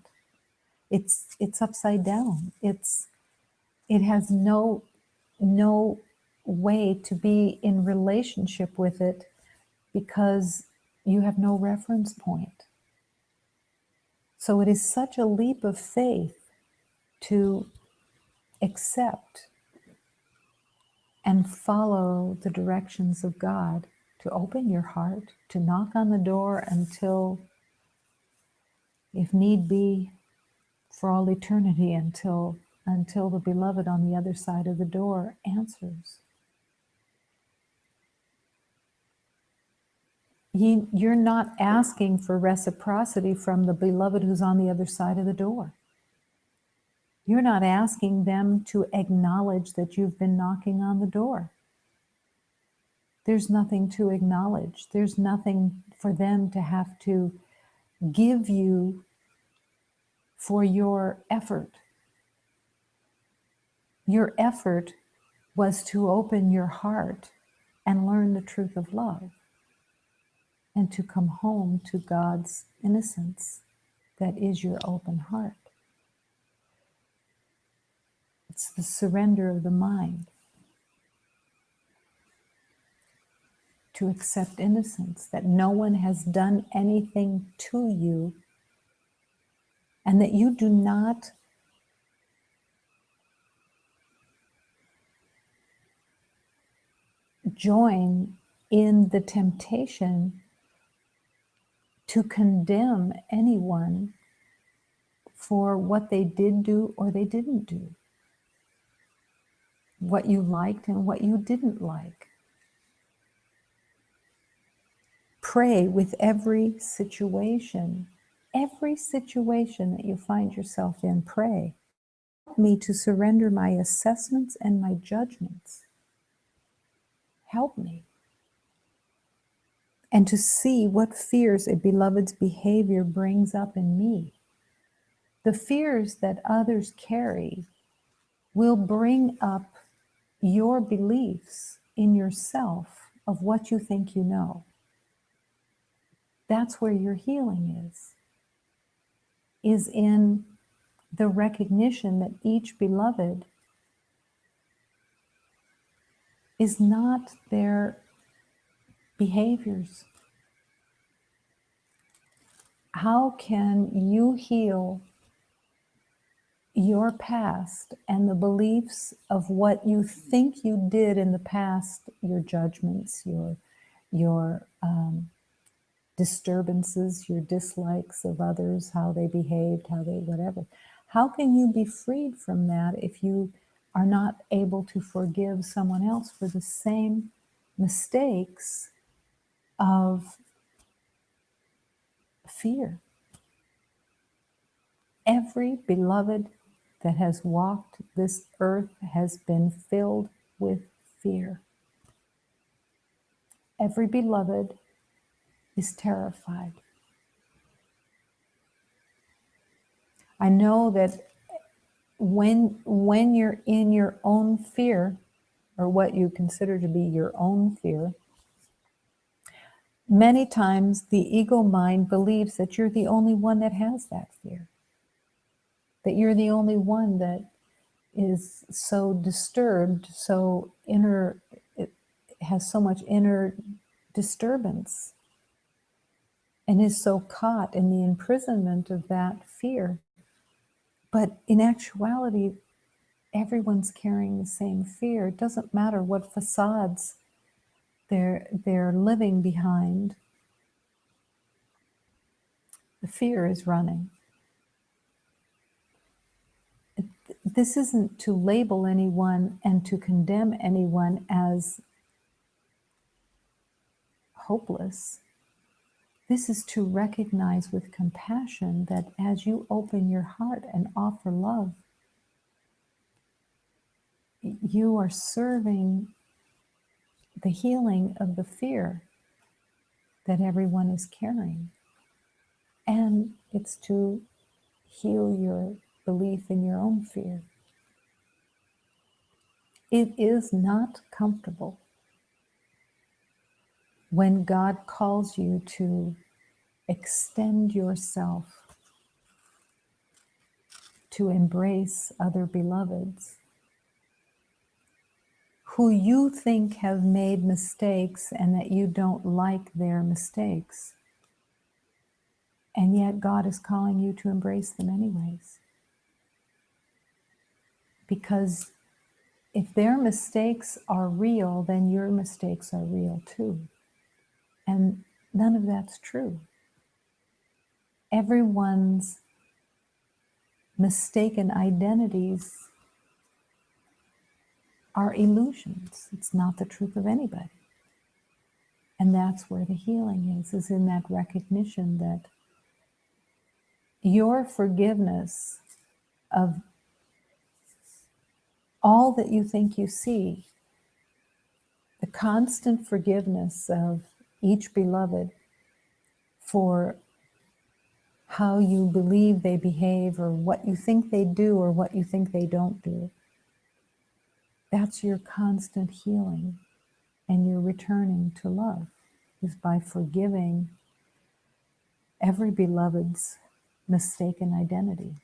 It's upside down. It has no way to be in relationship with it because you have no reference point. So it is such a leap of faith to accept and follow the directions of God, to open your heart, to knock on the door until, if need be, for all eternity, until the beloved on the other side of the door answers. You're not asking for reciprocity from the beloved who's on the other side of the door. You're not asking them to acknowledge that you've been knocking on the door. There's nothing to acknowledge. There's nothing for them to have to give you for your effort. Your effort was to open your heart and learn the truth of love, and to come home to God's innocence that is your open heart. It's the surrender of the mind to accept innocence, that no one has done anything to you, and that you do not join in the temptation to condemn anyone for what they did do or they didn't do, what you liked and what you didn't like. Pray with every situation that you find yourself in. Pray. Help me to surrender my assessments and my judgments. Help me. And to see what fears a beloved's behavior brings up in me. The fears that others carry will bring up your beliefs in yourself of what you think you know. That's where your healing is in the recognition that each beloved is not their behaviors. How can you heal your past and the beliefs of what you think you did in the past, your judgments, your disturbances, your dislikes of others, how they behaved, how they whatever. How can you be freed from that if you are not able to forgive someone else for the same mistakes of fear? Every beloved that has walked this earth has been filled with fear. Every beloved is terrified. I know that when you're in your own fear, or what you consider to be your own fear, many times the ego mind believes that you're the only one that has that fear, that you're the only one that is so disturbed, so it has so much inner disturbance, and is so caught in the imprisonment of that fear. But in actuality, everyone's carrying the same fear. It doesn't matter what facades they're living behind. The fear is running. This isn't to label anyone and to condemn anyone as hopeless. This is to recognize with compassion that as you open your heart and offer love, you are serving the healing of the fear that everyone is carrying. And it's to heal your belief in your own fear. It is not comfortable when God calls you to extend yourself, to embrace other beloveds who you think have made mistakes and that you don't like their mistakes. And yet God is calling you to embrace them anyways. Because if their mistakes are real, then your mistakes are real too. And none of that's true. Everyone's mistaken identities are illusions. It's not the truth of anybody. And that's where the healing is in that recognition that your forgiveness of all that you think you see, the constant forgiveness of each beloved for how you believe they behave or what you think they do or what you think they don't do. That's your constant healing and your returning to love is by forgiving every beloved's mistaken identity,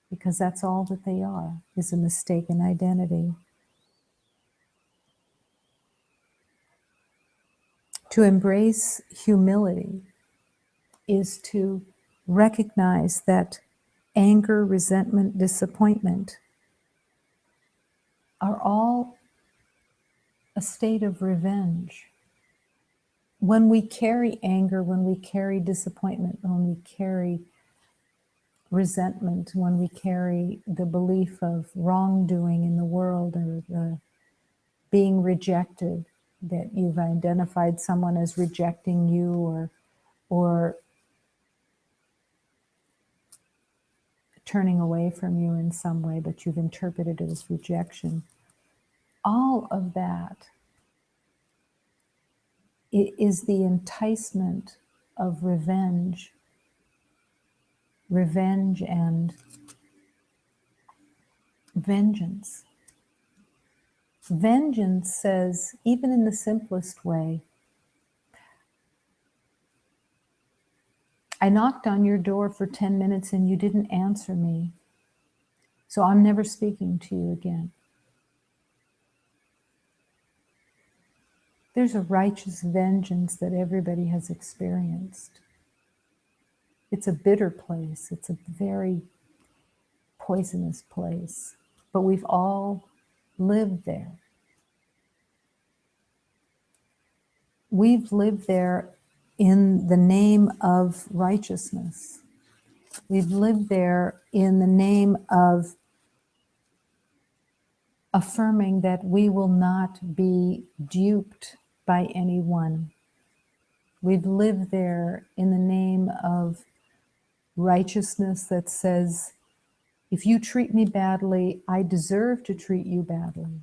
because that's all that they are, is a mistaken identity. To embrace humility is to recognize that anger, resentment, disappointment are all a state of revenge. When we carry anger, when we carry disappointment, when we carry resentment, when we carry the belief of wrongdoing in the world or the being rejected, that you've identified someone as rejecting you or turning away from you in some way, but you've interpreted it as rejection. All of that is the enticement of revenge and vengeance. Vengeance says, even in the simplest way, I knocked on your door for 10 minutes and you didn't answer me, so I'm never speaking to you again. There's a righteous vengeance that everybody has experienced. It's a bitter place. It's a very poisonous place, but we've all lived there. We've lived there in the name of righteousness. We've lived there in the name of affirming that we will not be duped by anyone. We've lived there in the name of righteousness that says, if you treat me badly, I deserve to treat you badly.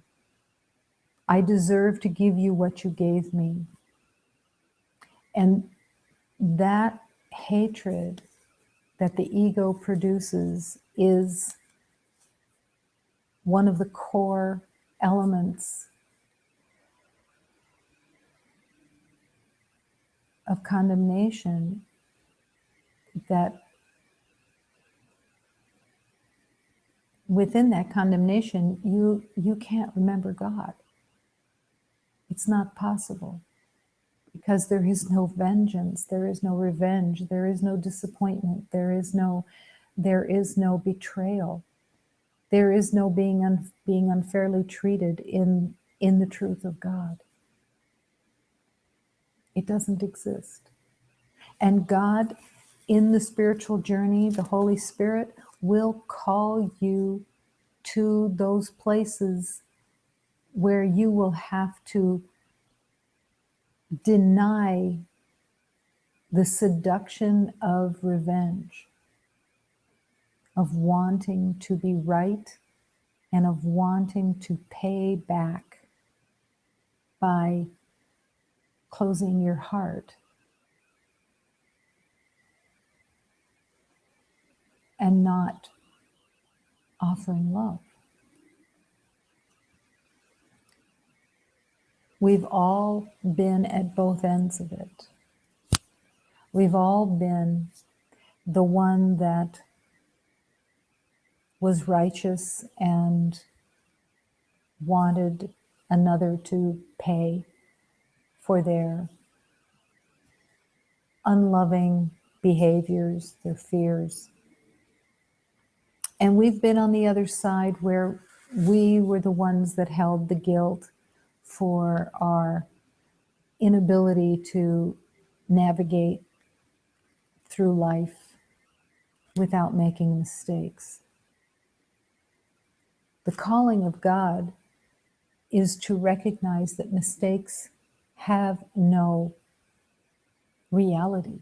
I deserve to give you what you gave me. And that hatred that the ego produces is one of the core elements of condemnation, that within that condemnation, you can't remember God. It's not possible, because there is no vengeance, there is no revenge, there is no disappointment, there is no betrayal, there is no being unfairly treated in the truth of God. It doesn't exist. And God, in the spiritual journey, the Holy Spirit will call you to those places where you will have to deny the seduction of revenge, of wanting to be right and of wanting to pay back by closing your heart and not offering love. We've all been at both ends of it. We've all been the one that was righteous and wanted another to pay for their unloving behaviors, their fears. And we've been on the other side where we were the ones that held the guilt for our inability to navigate through life without making mistakes. The calling of God is to recognize that mistakes have no reality.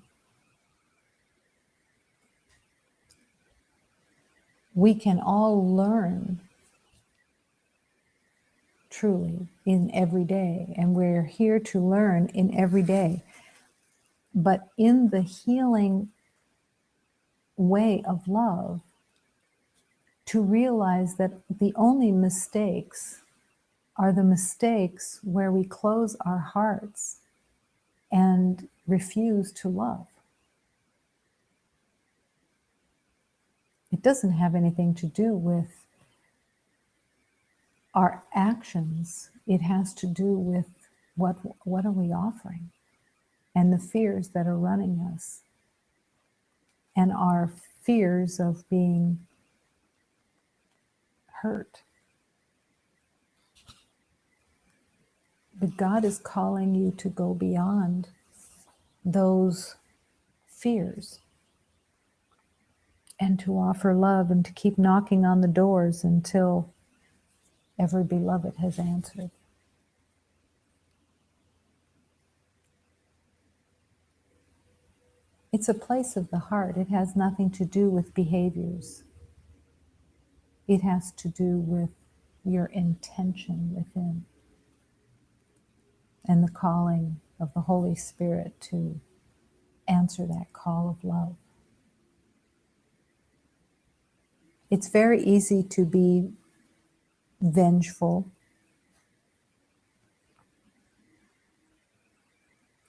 We can all learn truly in every day, and we're here to learn in every day. But in the healing way of love, to realize that the only mistakes are the mistakes where we close our hearts and refuse to love. It doesn't have anything to do with our actions. It has to do with what are we offering, and the fears that are running us, and our fears of being hurt. But God is calling you to go beyond those fears and to offer love and to keep knocking on the doors until every beloved has answered. It's a place of the heart. It has nothing to do with behaviors. It has to do with your intention within and the calling of the Holy Spirit to answer that call of love. It's very easy to be vengeful.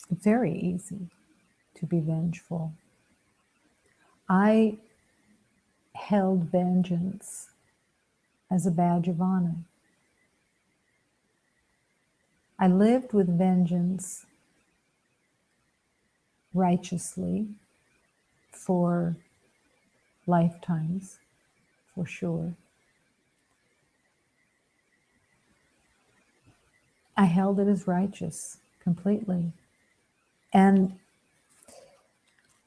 Very easy to be vengeful. I held vengeance as a badge of honor. I lived with vengeance righteously for lifetimes, for sure. I held it as righteous completely. And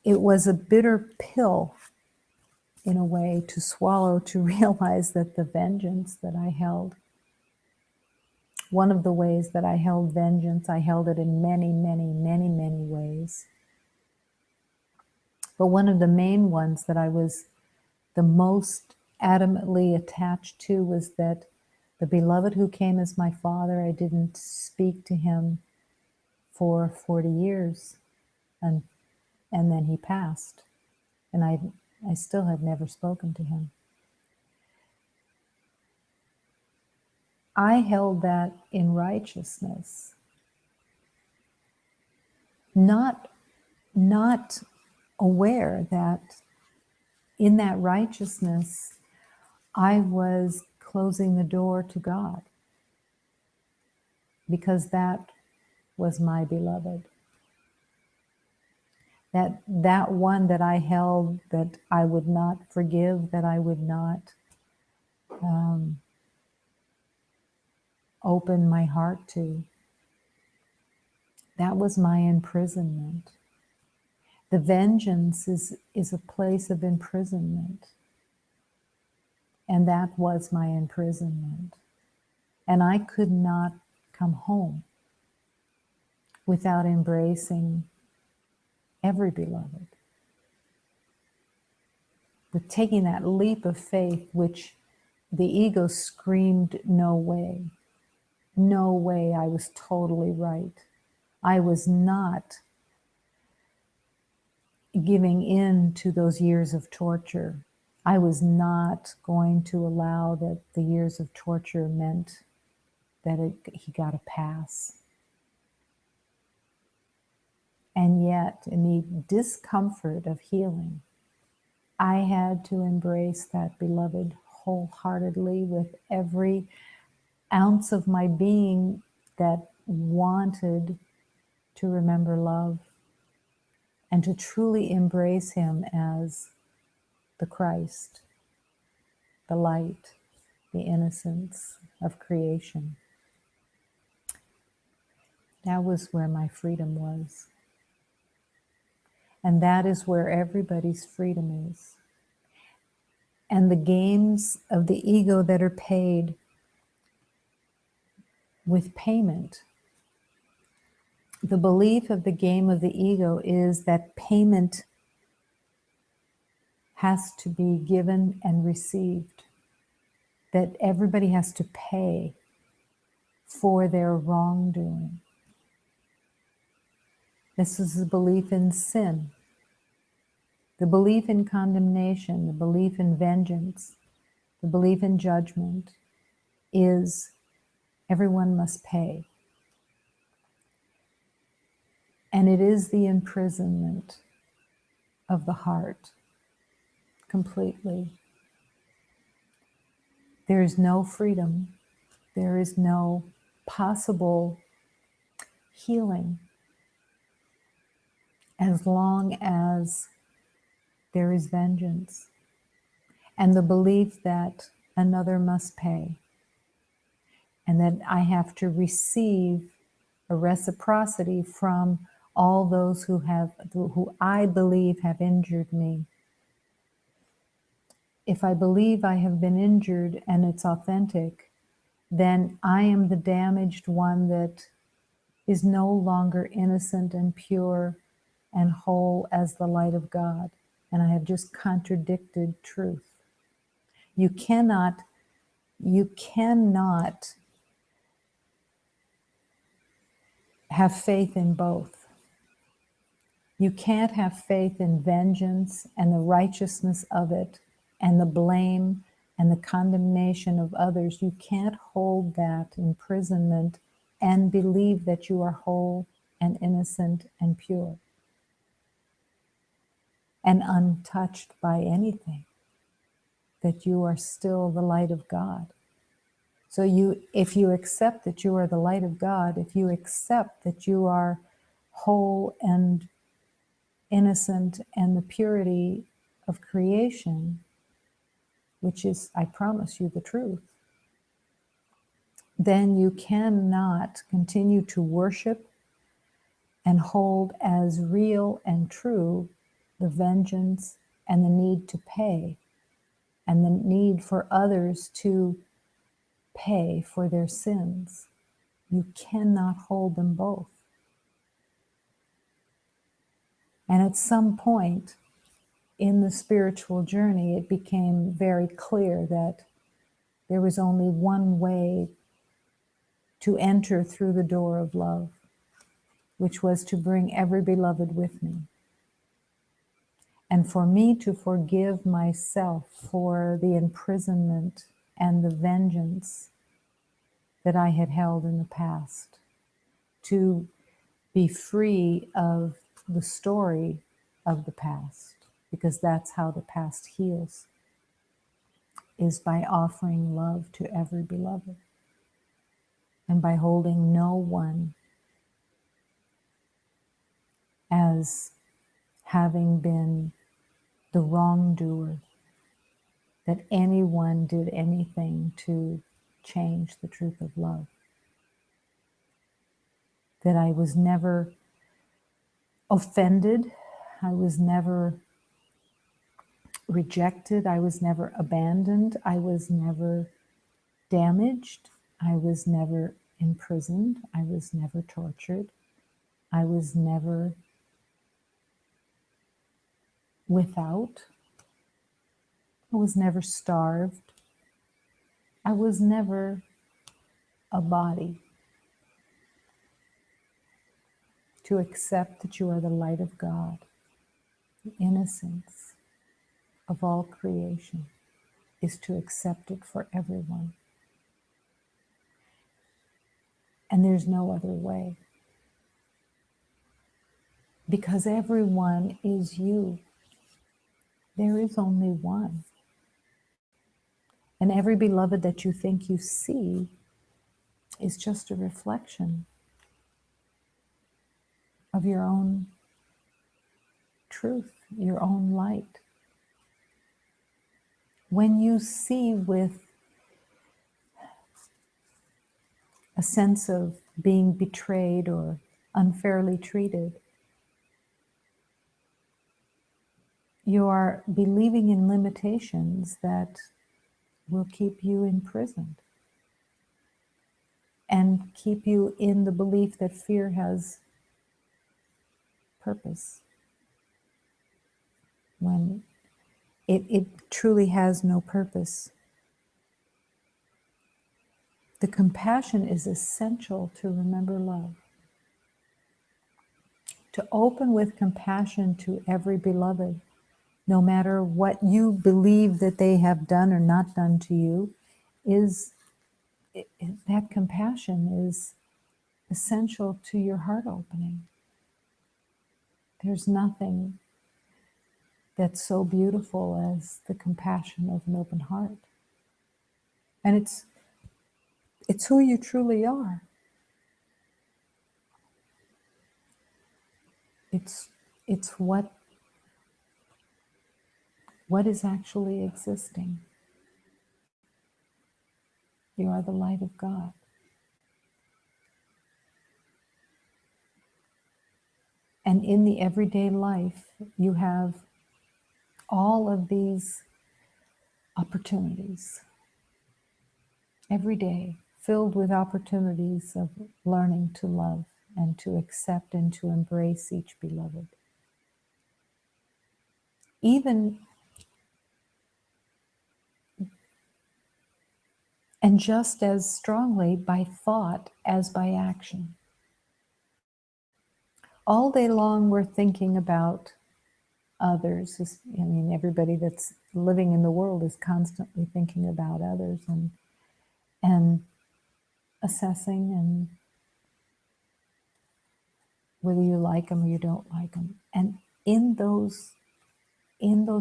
it was a bitter pill, in a way, to swallow, to realize that the vengeance that I held, one of the ways that I held vengeance, I held it in many, many, many, many ways. But one of the main ones that I was the most adamantly attached to was that the beloved who came as my father, I didn't speak to him for 40 years. And then he passed. And I still had never spoken to him. I held that in righteousness. Not aware that in that righteousness, I was closing the door to God, because that was my beloved. That one that I held, that I would not forgive, that I would not open my heart to, that was my imprisonment. The vengeance is a place of imprisonment. And that was my imprisonment. And I could not come home without embracing every beloved. With taking that leap of faith, which the ego screamed, no way. No way, I was totally right. I was not giving in to those years of torture. I was not going to allow that the years of torture meant that he got a pass. And yet, in the discomfort of healing, I had to embrace that beloved wholeheartedly with every ounce of my being that wanted to remember love and to truly embrace him as the Christ, the light, the innocence of creation. That was where my freedom was. And that is where everybody's freedom is. And the games of the ego that are paid with payment, the belief of the game of the ego is that payment has to be given and received, that everybody has to pay for their wrongdoing. This is the belief in sin, the belief in condemnation, the belief in vengeance, the belief in judgment is everyone must pay. And it is the imprisonment of the heart completely. There is no freedom. There is no possible healing as long as there is vengeance and the belief that another must pay and that I have to receive a reciprocity from all those who I believe have injured me. If I believe I have been injured and it's authentic, then I am the damaged one that is no longer innocent and pure and whole as the light of God. And I have just contradicted truth. You cannot have faith in both. You can't have faith in vengeance and the righteousness of it and the blame and the condemnation of others. You can't hold that imprisonment and believe that you are whole and innocent and pure and untouched by anything, that you are still the light of God. So if you accept that you are the light of God, if you accept that you are whole and innocent and the purity of creation, which is, I promise you, the truth, then you cannot continue to worship and hold as real and true the vengeance and the need to pay and the need for others to pay for their sins. You cannot hold them both. And at some point in the spiritual journey, it became very clear that there was only one way to enter through the door of love, which was to bring every beloved with me. And for me to forgive myself for the imprisonment and the vengeance that I had held in the past, to be free of the story of the past, because that's how the past heals, is by offering love to every beloved and by holding no one as having been the wrongdoer, that anyone did anything to change the truth of love. That I was never offended, I was never rejected, I was never abandoned, I was never damaged, I was never imprisoned, I was never tortured, I was never without. I was never starved. I was never a body. To accept that you are the light of God, the innocence of all creation, is to accept it for everyone. And there's no other way. Because everyone is you. There is only one. And every beloved that you think you see is just a reflection of your own truth, your own light. When you see with a sense of being betrayed or unfairly treated, you are believing in limitations that will keep you imprisoned and keep you in the belief that fear has purpose, when it truly has no purpose. The compassion is essential to remember love. To open with compassion to every beloved, no matter what you believe that they have done or not done to you, that compassion is essential to your heart opening. There's nothing that's so beautiful as the compassion of an open heart. And it's who you truly are. It's what is actually existing. You are the light of God. And in the everyday life, you have all of these opportunities. Every day, filled with opportunities of learning to love and to accept and to embrace each beloved. Even and just as strongly by thought as by action. All day long we're thinking about others. I mean, everybody that's living in the world is constantly thinking about others and assessing and whether you like them or you don't like them. And in those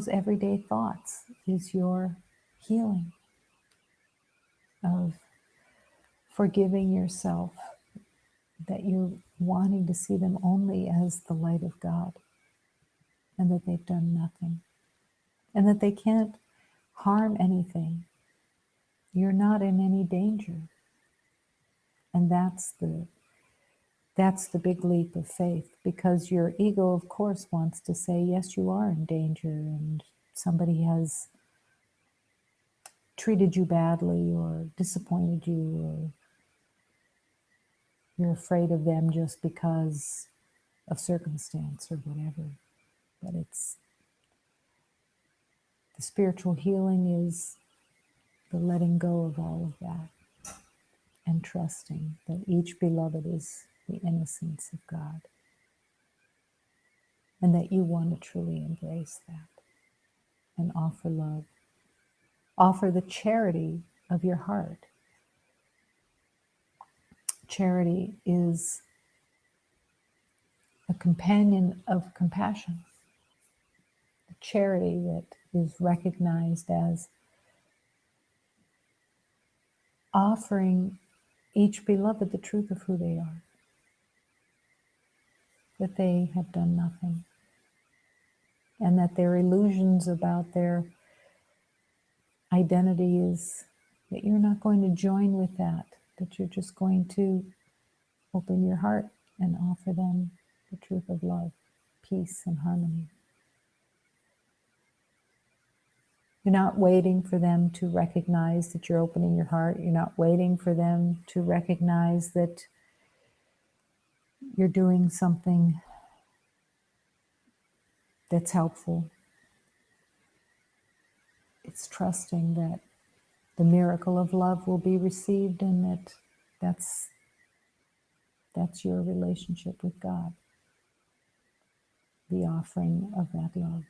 everyday thoughts is your healing of forgiving yourself, that you're wanting to see them only as the light of God, and that they've done nothing, and that they can't harm anything. You're not in any danger. And that's the big leap of faith, because your ego, of course, wants to say, yes, you are in danger, and somebody has treated you badly or disappointed you, or you're afraid of them just because of circumstance or whatever. But it's the spiritual healing is the letting go of all of that and trusting that each beloved is the innocence of God, and that you want to truly embrace that and offer love. Offer the charity of your heart. Charity is a companion of compassion. A charity that is recognized as offering each beloved the truth of who they are, that they have done nothing, and that their illusions about their identity is that you're not going to join with that you're just going to open your heart and offer them the truth of love, peace, and harmony. You're not waiting for them to recognize that you're opening your heart. You're not waiting for them to recognize that you're doing something that's helpful. It's trusting that the miracle of love will be received, and that's your relationship with God, the offering of that love.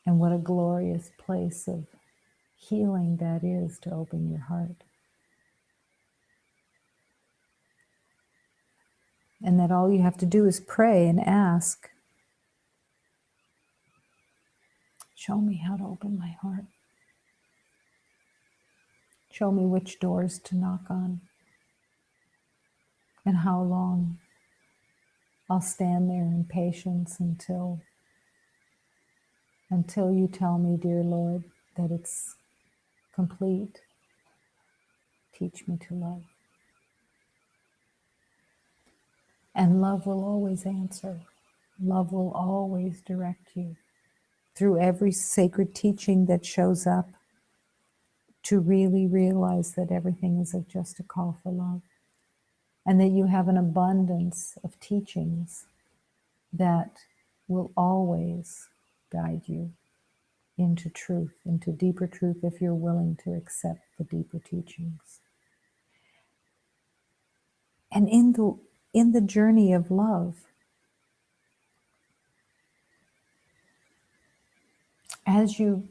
And what a glorious place of healing that is, to open your heart. And that all you have to do is pray and ask, show me how to open my heart. Show me which doors to knock on, and how long I'll stand there in patience until you tell me, dear Lord, that it's complete. Teach me to love. And love will always answer. Love will always direct you through every sacred teaching that shows up, to really realize that everything is just a call for love, and that you have an abundance of teachings that will always guide you into truth, into deeper truth, if you're willing to accept the deeper teachings. And in the journey of love, as you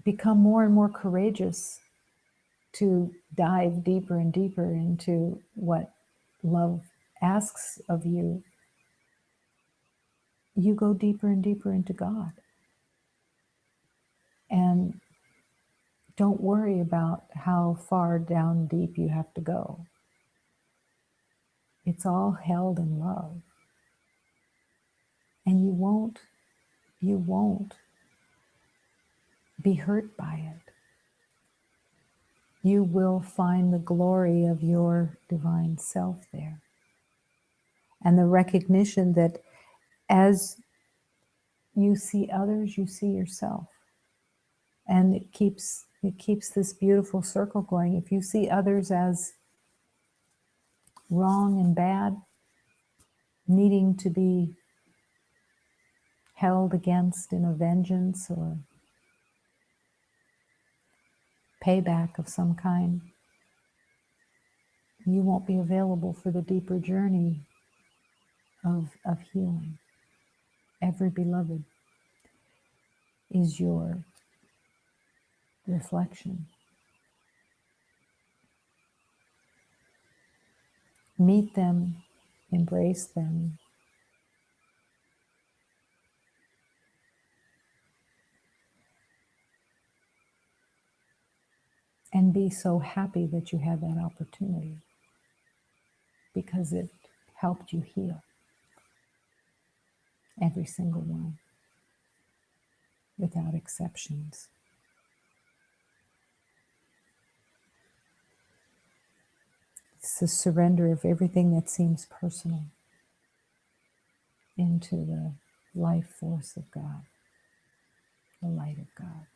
become more and more courageous to dive deeper and deeper into what love asks of you, you go deeper and deeper into God. And don't worry about how far down deep you have to go. It's all held in love. And you won't be hurt by it. You will find the glory of your divine self there. And the recognition that as you see others, you see yourself. And it keeps this beautiful circle going. If you see others as wrong and bad, needing to be held against in a vengeance or payback of some kind, you won't be available for the deeper journey of healing. Every beloved is your reflection. Meet them, embrace them, and be so happy that you had that opportunity, because it helped you heal. Every single one, without exceptions. It's the surrender of everything that seems personal into the life force of God, the light of God.